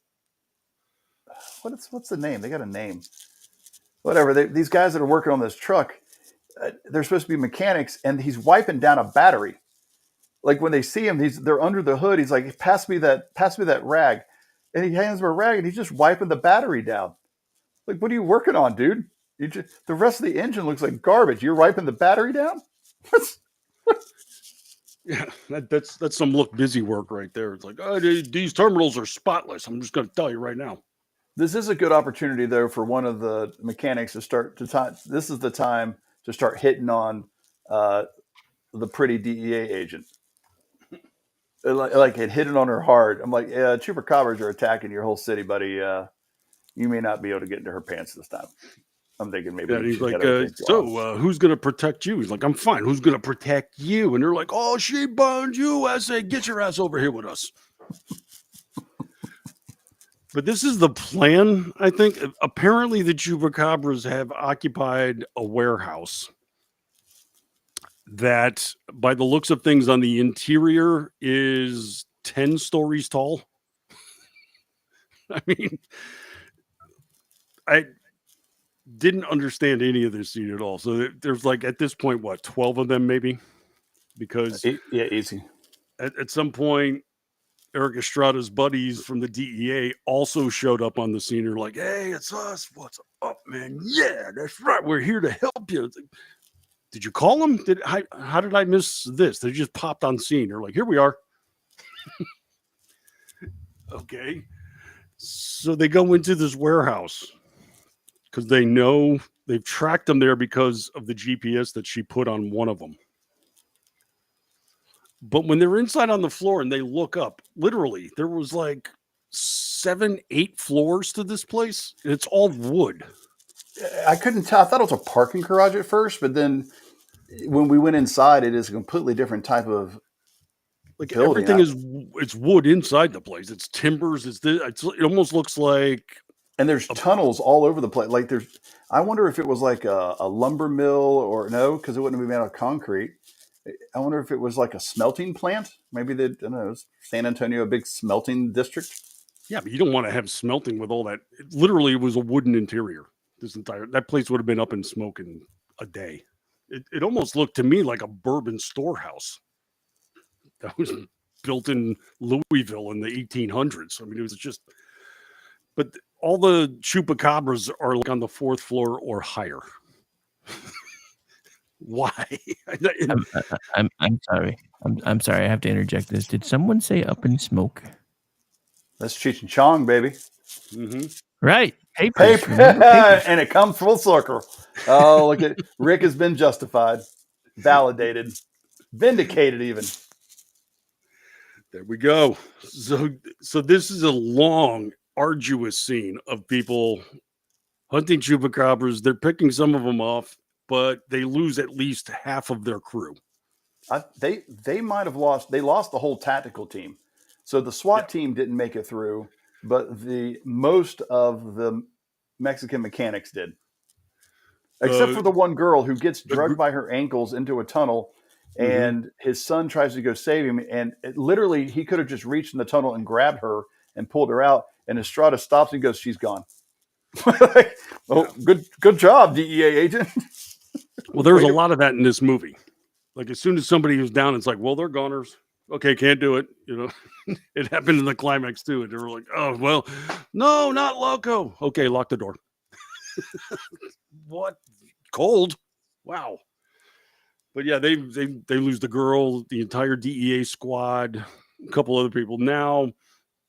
What's the name? They got a name. Whatever. These guys that are working on this truck, they're supposed to be mechanics, and he's wiping down a battery. Like when they see him, they're under the hood. He's like, pass me that rag. And he hands him a rag and he's just wiping the battery down. Like, what are you working on, dude? The rest of the engine looks like garbage. You're wiping the battery down? Yeah, that's some look busy work right there. It's like, oh, these terminals are spotless. I'm just going to tell you right now. This is a good opportunity, though, for one of the mechanics this is the time to start hitting on the pretty DEA agent. Like it hit it on her hard. I'm like, Chupacabras are attacking your whole city, buddy. You may not be able to get into her pants this time. I'm thinking maybe. Yeah, he's like, who's going to protect you? He's like, I'm fine. Who's going to protect you? And they're like, oh, she burned you. I say, get your ass over here with us. But this is the plan, I think. Apparently, the Chupacabras have occupied a warehouse that, by the looks of things on the interior, is 10 stories tall. I mean, I didn't understand any of this scene at all. So there's like, at this point, 12 of them maybe? Because easy. At some point, Eric Estrada's buddies from the DEA also showed up on the scene. They're like, hey, it's us. What's up, man? Yeah, that's right. We're here to help you. Like, did you call them? How did I miss this? They just popped on scene. They're like, here we are. Okay. So they go into this warehouse because they know they've tracked them there because of the GPS that she put on one of them. But when they're inside on the floor and they look up, literally, there was like 7-8 floors to this place. And it's all wood. I couldn't tell. I thought it was a parking garage at first, but then when we went inside, it is a completely different type of building. Everything it's wood inside the place. It's timbers. It almost looks like. And there's tunnels all over the place. Like I wonder if it was like a lumber mill or no, because it wouldn't be made out of concrete. I wonder if it was like a smelting plant. Maybe I don't know, San Antonio, a big smelting district. Yeah, but you don't want to have smelting with all that. It literally was a wooden interior. That place would have been up in smoke in a day. It almost looked to me like a bourbon storehouse that was built in Louisville in the 1800s. I mean, it was just. But all the Chupacabras are like on the 4th floor or higher. Why? I'm sorry. I'm sorry. I have to interject this. Did someone say Up in Smoke? That's Cheech and Chong, baby. Right. Hey, Papers. Remember Papers? and it comes full circle. Oh, look at Rick has been justified, validated, vindicated, even. There we go. So this is a long, arduous scene of people hunting chupacabras. They're picking some of them off, but they lose at least half of their crew. They might have lost. They lost the whole tactical team. So the SWAT team didn't make it through, but the most of the Mexican mechanics did, except for the one girl who gets drugged by her ankles into a tunnel, and his son tries to go save him, and literally he could have just reached in the tunnel and grabbed her and pulled her out, and Estrada stops and goes, "She's gone." Good job, DEA agent. Well, there's a lot of that in this movie. Like as soon as somebody was down, it's like, well, they're goners. Okay, can't do it. You know, it happened in the climax too. And they were like, oh, well, no, not Loco. Okay, lock the door. What? Cold? Wow. But yeah, they lose the girl, the entire DEA squad, a couple other people. Now,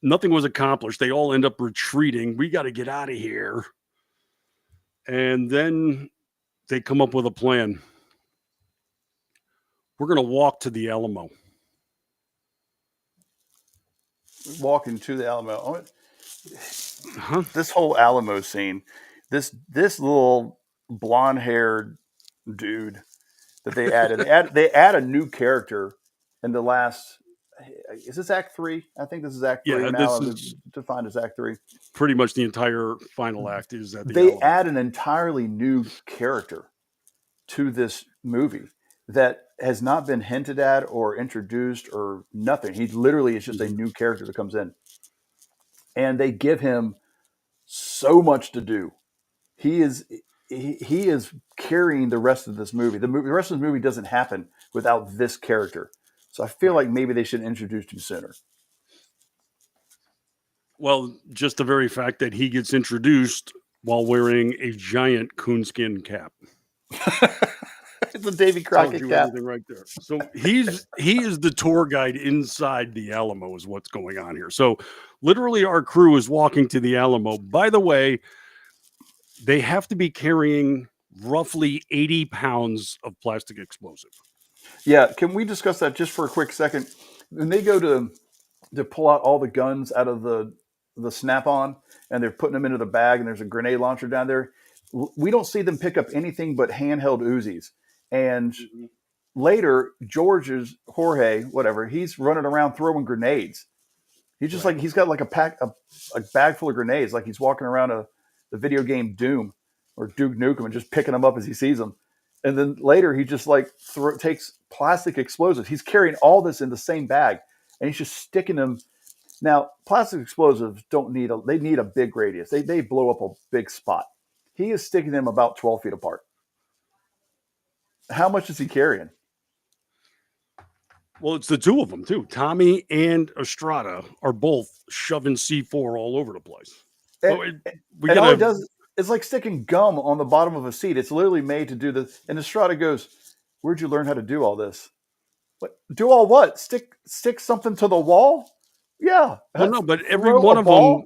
nothing was accomplished. They all end up retreating. We got to get out of here. And then they come up with a plan. We're going to walk to the Alamo. Walking to the Alamo. This whole Alamo scene, this little blonde-haired dude that they added. They add a new character in the last. Is this Act 3? I think this is Act 3 now. This is defined as Act 3. Pretty much the entire final act is at the They Alamo. add an entirely new character to this movie that has not been hinted at or introduced or nothing. He literally is just a new character that comes in. And they give him so much to do. He is carrying the rest of this movie. The rest of the movie doesn't happen without this character. So I feel like maybe they should introduce him sooner. Well, just the very fact that he gets introduced while wearing a giant coonskin cap. It's a Davy Crockett cap. Right there. So he is the tour guide inside the Alamo is what's going on here. So literally our crew is walking to the Alamo. By the way, they have to be carrying roughly 80 pounds of plastic explosive. Yeah, can we discuss that just for a quick second? When they go to pull out all the guns out of the Snap-on and they're putting them into the bag and there's a grenade launcher down there, we don't see them pick up anything but handheld Uzis. And later, Jorge, whatever, he's running around throwing grenades. He's just like, he's got like a bag full of grenades, like he's walking around the video game Doom or Duke Nukem and just picking them up as he sees them. And then later he just like takes plastic explosives. He's carrying all this in the same bag and he's just sticking them. Now, plastic explosives they need a big radius. They blow up a big spot. He is sticking them about 12 feet apart. How much is he carrying? Well, it's the two of them too. Tommy and Estrada are both shoving C4 all over the place. All it does, it's like sticking gum on the bottom of a seat. It's literally made to do this. And Estrada goes, "Where'd you learn how to do all this?" What? Do all what? Stick something to the wall? Yeah. Well, no, but every one of them,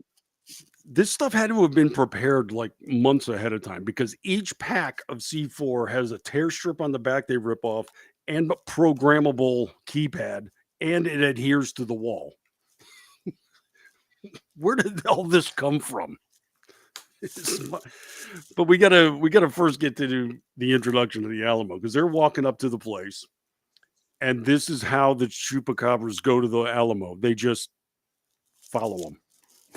this stuff had to have been prepared like months ahead of time because each pack of C4 has a tear strip on the back they rip off and a programmable keypad, and it adheres to the wall. Where did all this come from? But we gotta first get to the introduction of the Alamo because they're walking up to the place, and this is how the Chupacabras go to the Alamo. They just follow them.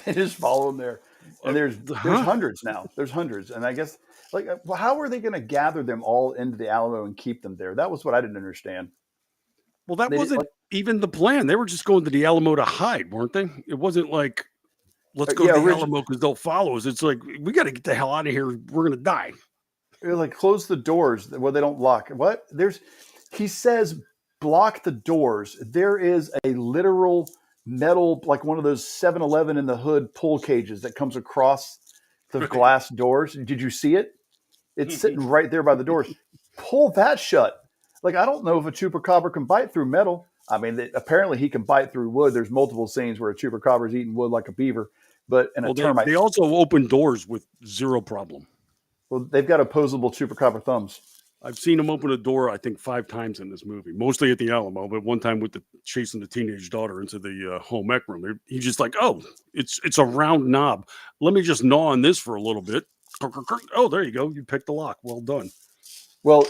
They just follow them there. And there's hundreds now. There's hundreds. And I guess, how are they going to gather them all into the Alamo and keep them there? That was what I didn't understand. Well, that wasn't even the plan. They were just going to the Alamo to hide, weren't they? It wasn't like, let's go to the Alamo because they'll follow us. It's like, we got to get the hell out of here. We're going to die. They're like, close the doors. Well, they don't lock. What? He says, block the doors. There is a literal metal, like one of those 7-Eleven in the hood pull cages that comes across the glass doors. Did you see it? It's sitting right there by the door. Pull that shut. Like, I don't know if a chupacabra can bite through metal. I mean, apparently he can bite through wood. There's multiple scenes where a chupacabra is eating wood like a beaver, but in a termite. They also open doors with zero problem. Well, they've got opposable chupacabra thumbs. I've seen him open a door, I think, 5 times in this movie, mostly at the Alamo, but one time with chasing the teenage daughter into the home ec room. He's just like, oh, it's a round knob. Let me just gnaw on this for a little bit. Oh, there you go. You picked the lock. Well done. Well,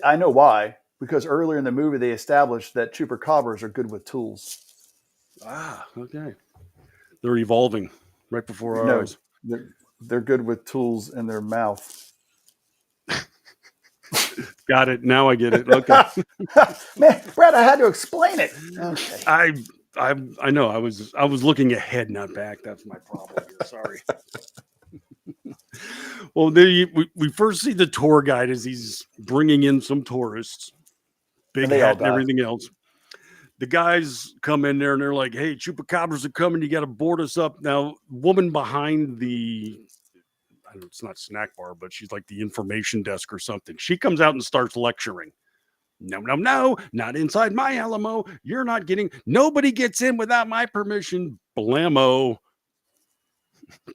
I know why. Because earlier in the movie, they established that chupacabras are good with tools. Ah, okay. They're evolving right before our eyes. They're good with tools in their mouth. Got it. Now I get it. Okay. Man, Brad, I had to explain it. Okay. I know. I was looking ahead, not back. That's my problem here. Sorry. Well, we first see the tour guide as he's bringing in some tourists, big hat and everything else. The guys come in there and they're like, "Hey, chupacabras are coming. You got to board us up." Now, woman behind it's not snack bar, but she's like the information desk or something. She comes out and starts lecturing. No, not inside my Alamo. Nobody gets in without my permission. Blammo.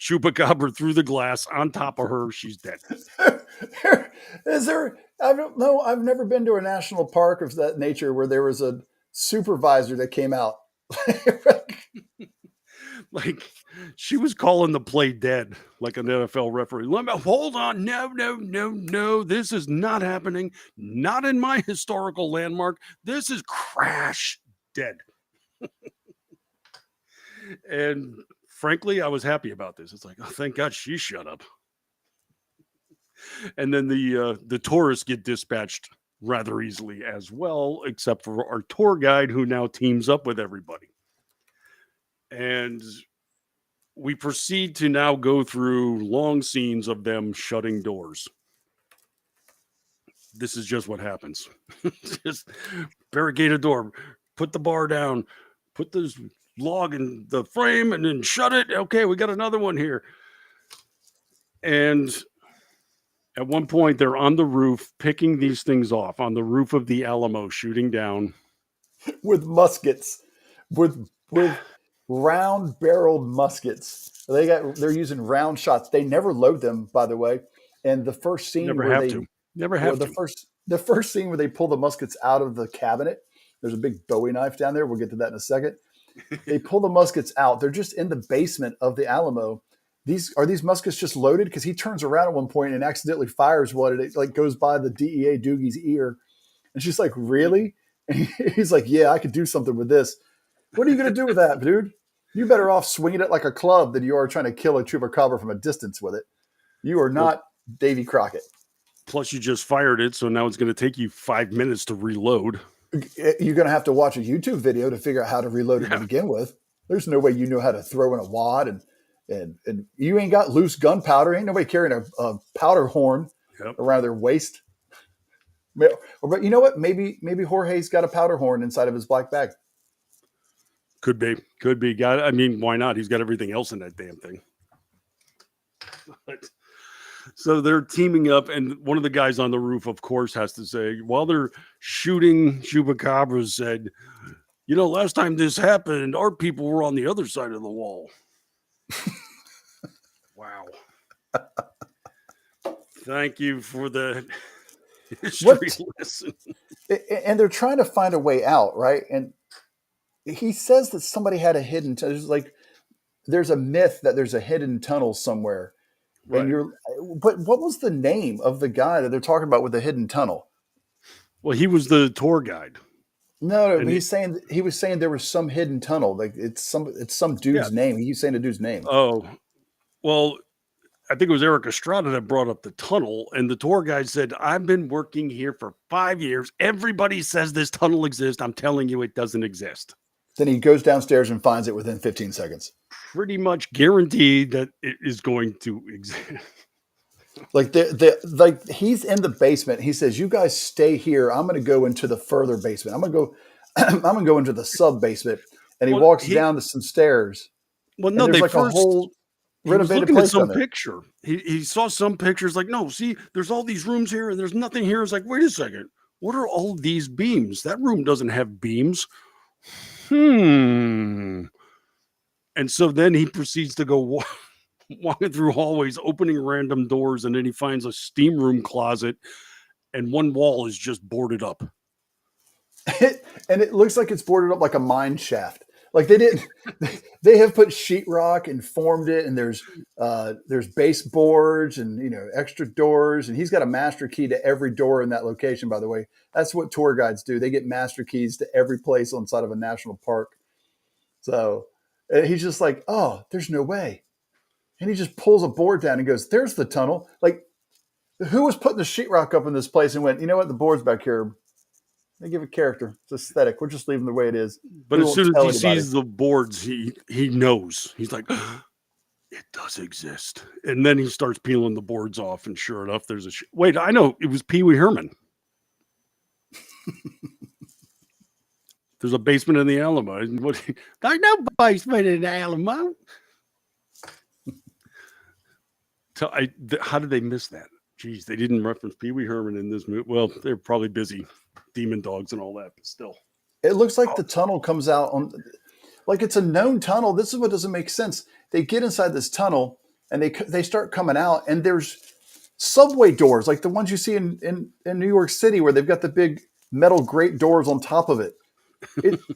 Chupacabra through the glass on top of her. She's dead. Is there? I don't know. I've never been to a national park of that nature where there was a supervisor that came out. Like she was calling the play dead, like an NFL referee. Hold on. No. This is not happening. Not in my historical landmark. This is crash dead. And frankly, I was happy about this. It's like, oh, thank God she shut up. And then the tourists get dispatched rather easily as well, except for our tour guide who now teams up with everybody. And we proceed to now go through long scenes of them shutting doors. This is just what happens. Just barricade a door, put the bar down, put this log in the frame, and then shut it. Okay, we got another one here. And at one point, they're on the roof picking these things off on the roof of the Alamo, shooting down with muskets, with round-barreled muskets. They're using round shots. They never load them, by the way. And the first scene the first scene where they pull the muskets out of the cabinet. There's a big Bowie knife down there. We'll get to that in a second. They pull the muskets out. They're just in the basement of the Alamo. These muskets just loaded? Because he turns around at one point and accidentally fires one, and it like goes by the DEA Doogie's ear. And she's like, "Really?" And he's like, "Yeah, I could do something with this." What are you going to do with that, dude? You're better off swinging it like a club than you are trying to kill a chupacabra from a distance with it. You are not Davy Crockett. Plus, you just fired it, so now it's going to take you 5 minutes to reload. You're going to have to watch a YouTube video to figure out how to reload it to begin with. There's no way you know how to throw in a wad, and you ain't got loose gunpowder. Ain't nobody carrying a powder horn around their waist. But you know what? Maybe Jorge's got a powder horn inside of his black bag. Could be. I mean, why not? He's got everything else in that damn thing. So they're teaming up, and one of the guys on the roof, of course, has to say, while they're shooting, Chupacabra said, last time this happened, our people were on the other side of the wall. Wow. Thank you for the history lesson. And they're trying to find a way out, right? And he says that somebody had a hidden there's a myth that there's a hidden tunnel somewhere. Right. But what was the name of the guy that they're talking about with the hidden tunnel? Well, he was the tour guide. No, he was saying there was some hidden tunnel. Like it's some dude's name. He was saying a dude's name. Oh, well, I think it was Eric Estrada that brought up the tunnel, and the tour guide said, "I've been working here for 5 years. Everybody says this tunnel exists. I'm telling you, it doesn't exist." Then he goes downstairs and finds it within 15 seconds. Pretty much guaranteed that it is going to exist. Like he's in the basement. He says, "You guys stay here. I'm going to go into the further basement. I'm going to go into the sub basement." And he walks down to some stairs. Well, no, he was renovated looking at place some down there. picture. He saw some pictures like, no, see, there's all these rooms here and there's nothing here. It's like, wait a second. What are all these beams? That room doesn't have beams. And so then he proceeds to go walking through hallways, opening random doors, and then he finds a steam room closet, and one wall is just boarded up. And it looks like it's boarded up like a mine shaft. Like they have put sheetrock and formed it, and there's baseboards and extra doors, and he's got a master key to every door in that location. By the way, that's what tour guides do. They get master keys to every place inside of a national park. So he's just like, oh, there's no way, and he just pulls a board down and goes, "There's the tunnel." Like, who was putting the sheetrock up in this place and went, you know what, the board's back here. They give it character. It's aesthetic. We're just leaving the way it is. But as soon as he sees the boards, he knows. He's like, it does exist. And then he starts peeling the boards off, and sure enough, there's wait, I know, it was Pee Wee Herman. There's a basement in the Alamo. There's no basement in the Alamo. How did they miss that? Jeez, they didn't reference Pee Wee Herman in this movie. Well, they're probably busy. Demon dogs and all that, but still. It looks like the tunnel comes out on, like it's a known tunnel. This is what doesn't make sense. They get inside this tunnel and they start coming out, and there's subway doors like the ones you see in New York City where they've got the big metal grate doors on top of it.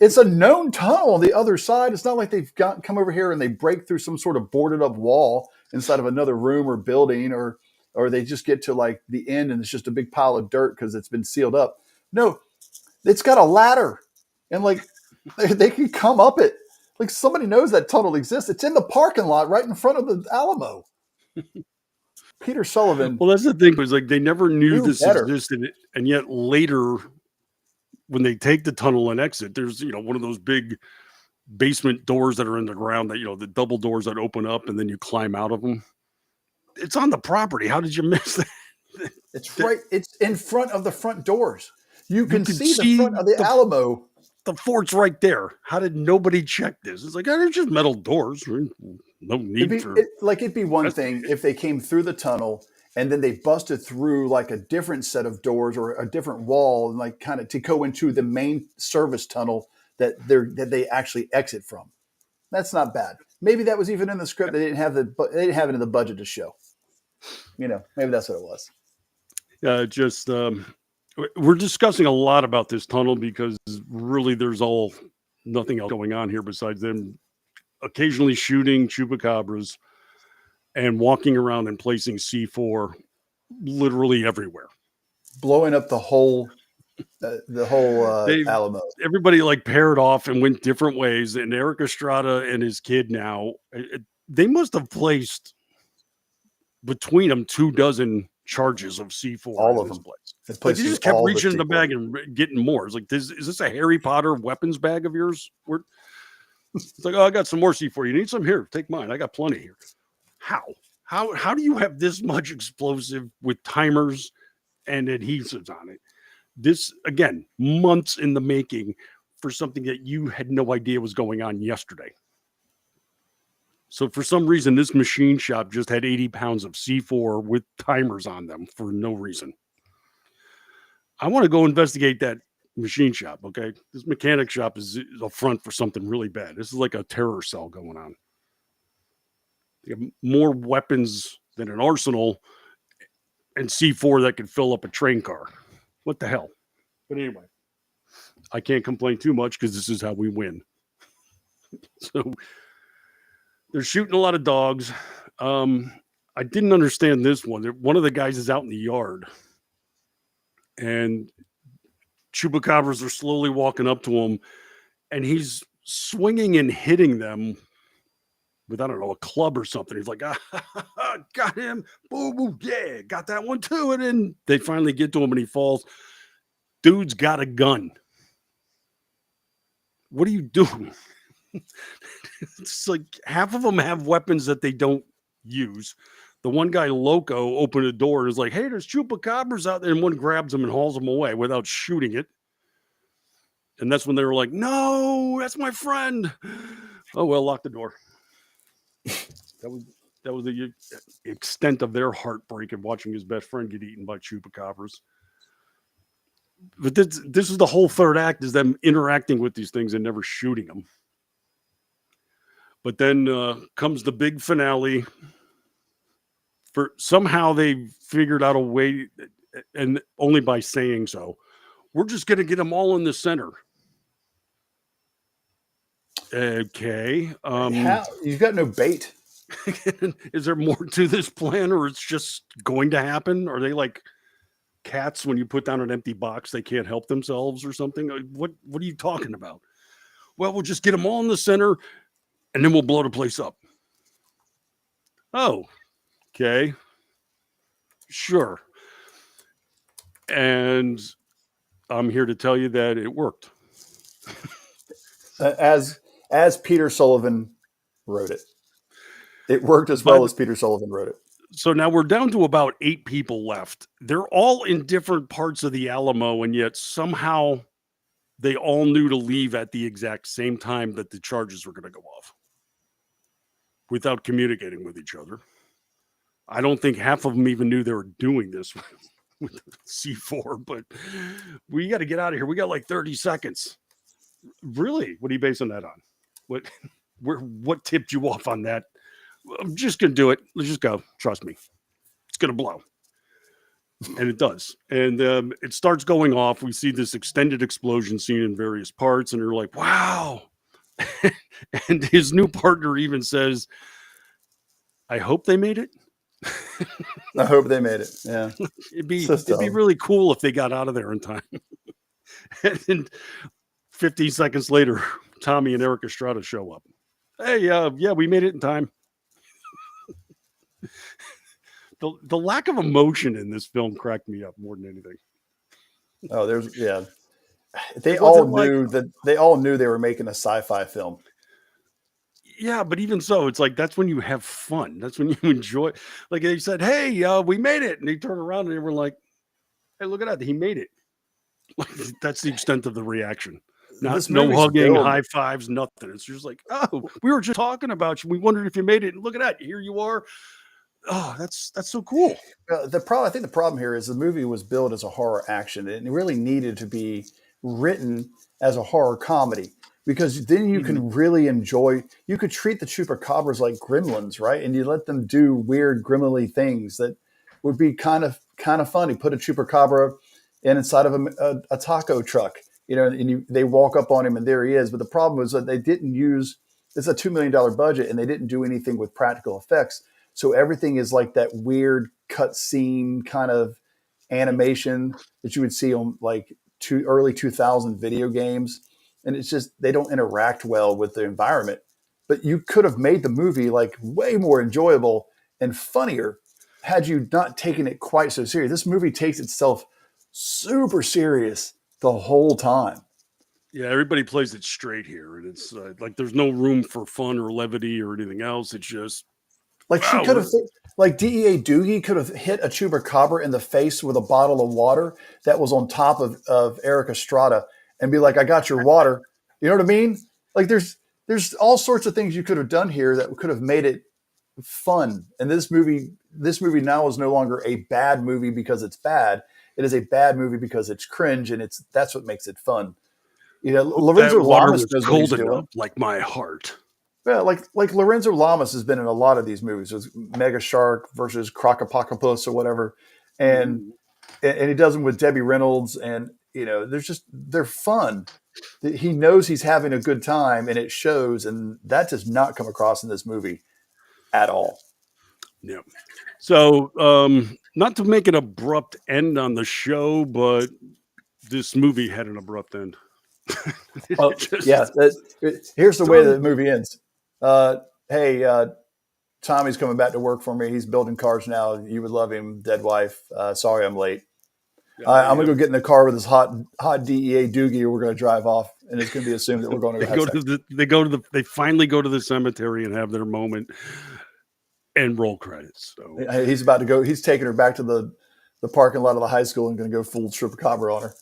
It's a known tunnel on the other side. It's not like they've come over here and they break through some sort of boarded up wall inside of another room or building, or they just get to like the end and it's just a big pile of dirt because it's been sealed up. No, it's got a ladder, and like they can come up it. Like somebody knows that tunnel exists. It's in the parking lot right in front of the Alamo. Peter Sullivan. Well, that's the thing, was like they never knew this existed, and yet later, when they take the tunnel and exit, there's one of those big basement doors that are in the ground that the double doors that open up and then you climb out of them. It's on the property. How did you miss that? It's right. It's in front of the front doors. You can see the front of the Alamo. The fort's right there. How did nobody check this? It's like, they're just metal doors. No need it'd be one thing if they came through the tunnel and then they busted through like a different set of doors or a different wall, and like kind of to go into the main service tunnel that they actually exit from. That's not bad. Maybe that was even in the script. They didn't have it in the budget to show. Maybe that's what it was. We're discussing a lot about this tunnel because really there's nothing else going on here besides them occasionally shooting chupacabras and walking around and placing C4 literally everywhere. Blowing up the whole Alamo. Everybody like paired off and went different ways. And Eric Estrada and his kid now, they must have placed between them 24 charges of C4. All of them. Place. Like, you just kept reaching in the bag and getting more. It's like, is this a Harry Potter weapons bag of yours? It's like, oh, I got some more C4. You need some? Here, take mine. I got plenty here. How do you have this much explosive with timers and adhesives on it? This, again, months in the making for something that you had no idea was going on yesterday. So for some reason, this machine shop just had 80 pounds of C4 with timers on them for no reason. I want to go investigate that machine shop, okay? This mechanic shop is a front for something really bad. This is like a terror cell going on. They have more weapons than an arsenal and C4 that could fill up a train car. What the hell? But anyway, I can't complain too much because this is how we win. So they're shooting a lot of dogs. I didn't understand this one. One of the guys is out in the yard, and chupacabras are slowly walking up to him, and he's swinging and hitting them with, I don't know, a club or something. He's like, got him. Boom, boom, yeah, got that one too. And then they finally get to him, and he falls. Dude's got a gun. What are you doing? It's like half of them have weapons that they don't use. The one guy, Loco, opened a door and is like, hey, there's chupacabras out there. And one grabs him and hauls him away without shooting it. And that's when they were like, no, that's my friend. Oh, well, lock the door. That That was the extent of their heartbreak of watching his best friend get eaten by chupacabras. But this is the whole third act, is them interacting with these things and never shooting them. But then comes the big finale. For somehow they figured out a way, and only by saying so, we're just going to get them all in the center. Okay. How? You've got no bait. Is there more to this plan, or it's just going to happen? Are they like cats when you put down an empty box, they can't help themselves or something? What are you talking about? Well, we'll just get them all in the center and then we'll blow the place up. Oh, okay. Sure. And I'm here to tell you that it worked. As Peter Sullivan wrote it. It worked as well as Peter Sullivan wrote it. So now we're down to about 8 people left. They're all in different parts of the Alamo, and yet somehow they all knew to leave at the exact same time that the charges were going to go off without communicating with each other. I don't think half of them even knew they were doing this with C4, but we got to get out of here. We got like 30 seconds. Really? What are you basing that on? What tipped you off on that? I'm just going to do it. Let's just go. Trust me. It's going to blow. And it does. And it starts going off. We see this extended explosion scene in various parts, and you're like, wow. And his new partner even says, I hope they made it. I hope they made it. Yeah. It'd be really cool if they got out of there in time. And then 15 seconds later, Tommy and Eric Estrada show up. Hey, yeah, we made it in time. The lack of emotion in this film cracked me up more than anything. Oh, they all knew they were making a sci-fi film. Yeah, but even so, it's like that's when you have fun. That's when you enjoy. Like they said, "Hey, we made it," and they turn around and they were like, "Hey, look at that! He made it." Like that's the extent of the reaction. No hugging, high fives, nothing. It's just like, "Oh, we were just talking about you. We wondered if you made it, and look at that! Here you are." Oh, that's so cool. I think the problem here is the movie was built as a horror action, and it really needed to be written as a horror comedy, because then you can really enjoy. You could treat the chupacabras like gremlins, right? And you let them do weird, gremlin-y things that would be kind of funny. Put a chupacabra inside of a taco truck, and they walk up on him, and there he is. But the problem was that they didn't use. It's a $2 million budget, and they didn't do anything with practical effects. So everything is like that weird cut scene kind of animation that you would see on like early 2000 video games. And it's just, they don't interact well with the environment. But you could have made the movie like way more enjoyable and funnier had you not taken it quite so serious. This movie takes itself super serious the whole time. Yeah, everybody plays it straight here. And it's like there's no room for fun or levity or anything else. It's just, like she could have, like DEA Doogie could have hit a chupacabra in the face with a bottle of water that was on top of Eric Estrada and be like, I got your water. You know what I mean? Like there's all sorts of things you could have done here that could have made it fun. And this movie now is no longer a bad movie because it's bad. It is a bad movie because it's cringe, and that's what makes it fun. Lorenzo Lamas does cold enough, like my heart. Yeah, like Lorenzo Lamas has been in a lot of these movies. There's Mega Shark versus Crocopocopus or whatever, and he does them with Debbie Reynolds, and they're fun. He knows he's having a good time, and it shows, and that does not come across in this movie at all. Yeah. So, not to make an abrupt end on the show, but this movie had an abrupt end. Here's the way the movie ends. Hey, Tommy's coming back to work for me. He's building cars now. You would love him. Dead wife. Sorry, I'm late. I'm going to go get in the car with this hot DEA Doogie, or we're going to drive off, and it's going to be assumed that we're going to they finally go to the cemetery and have their moment and roll credits. So he's about to go. He's taking her back to the parking lot of the high school and going to go full Chupacabra on her.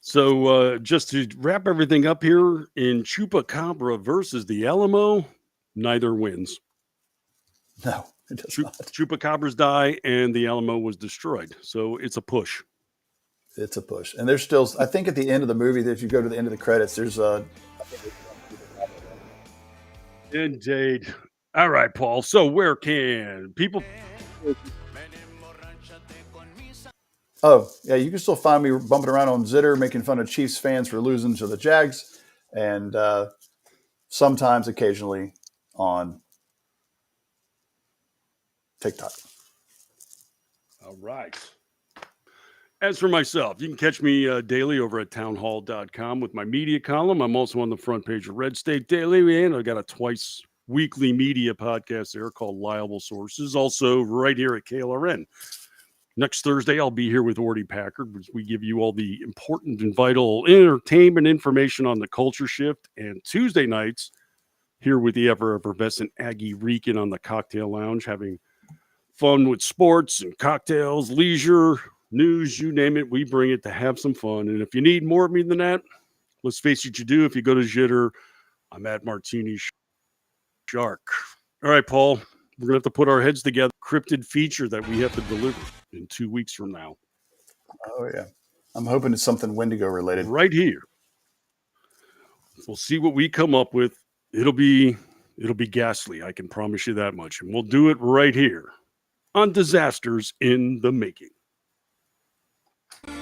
So just to wrap everything up here, in Chupacabra versus the Alamo, neither wins. No, it does not. Chupacabras die, and the Alamo was destroyed. So it's a push. It's a push. And there's still, I think at the end of the movie, if you go to the end of the credits, there's Indeed. All right, Paul. So where can people? Oh, yeah, you can still find me bumping around on Zitter, making fun of Chiefs fans for losing to the Jags, and sometimes, occasionally, on TikTok. All right. As for myself, you can catch me daily over at townhall.com with my media column. I'm also on the front page of Red State Daily, and I've got a twice weekly media podcast there called Liable Sources, also right here at KLRN. Next Thursday, I'll be here with Ordy Packard, which we give you all the important and vital entertainment information on the culture shift. And Tuesday nights, here with the ever-effervescent Aggie Reekin on the Cocktail Lounge, having fun with sports and cocktails, leisure, news, you name it. We bring it to have some fun. And if you need more of me than that, let's face it, you do. If you go to Jitter, I'm at Martini Shark. All right, Paul, we're going to have to put our heads together. Cryptid feature that we have to deliver in 2 weeks from now. Oh, yeah. I'm hoping it's something Wendigo related. Right here. We'll see what we come up with. It'll be ghastly. I can promise you that much. And we'll do it right here on Disasters in the Making. He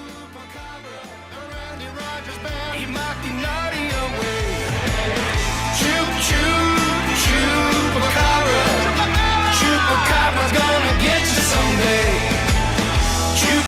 mocked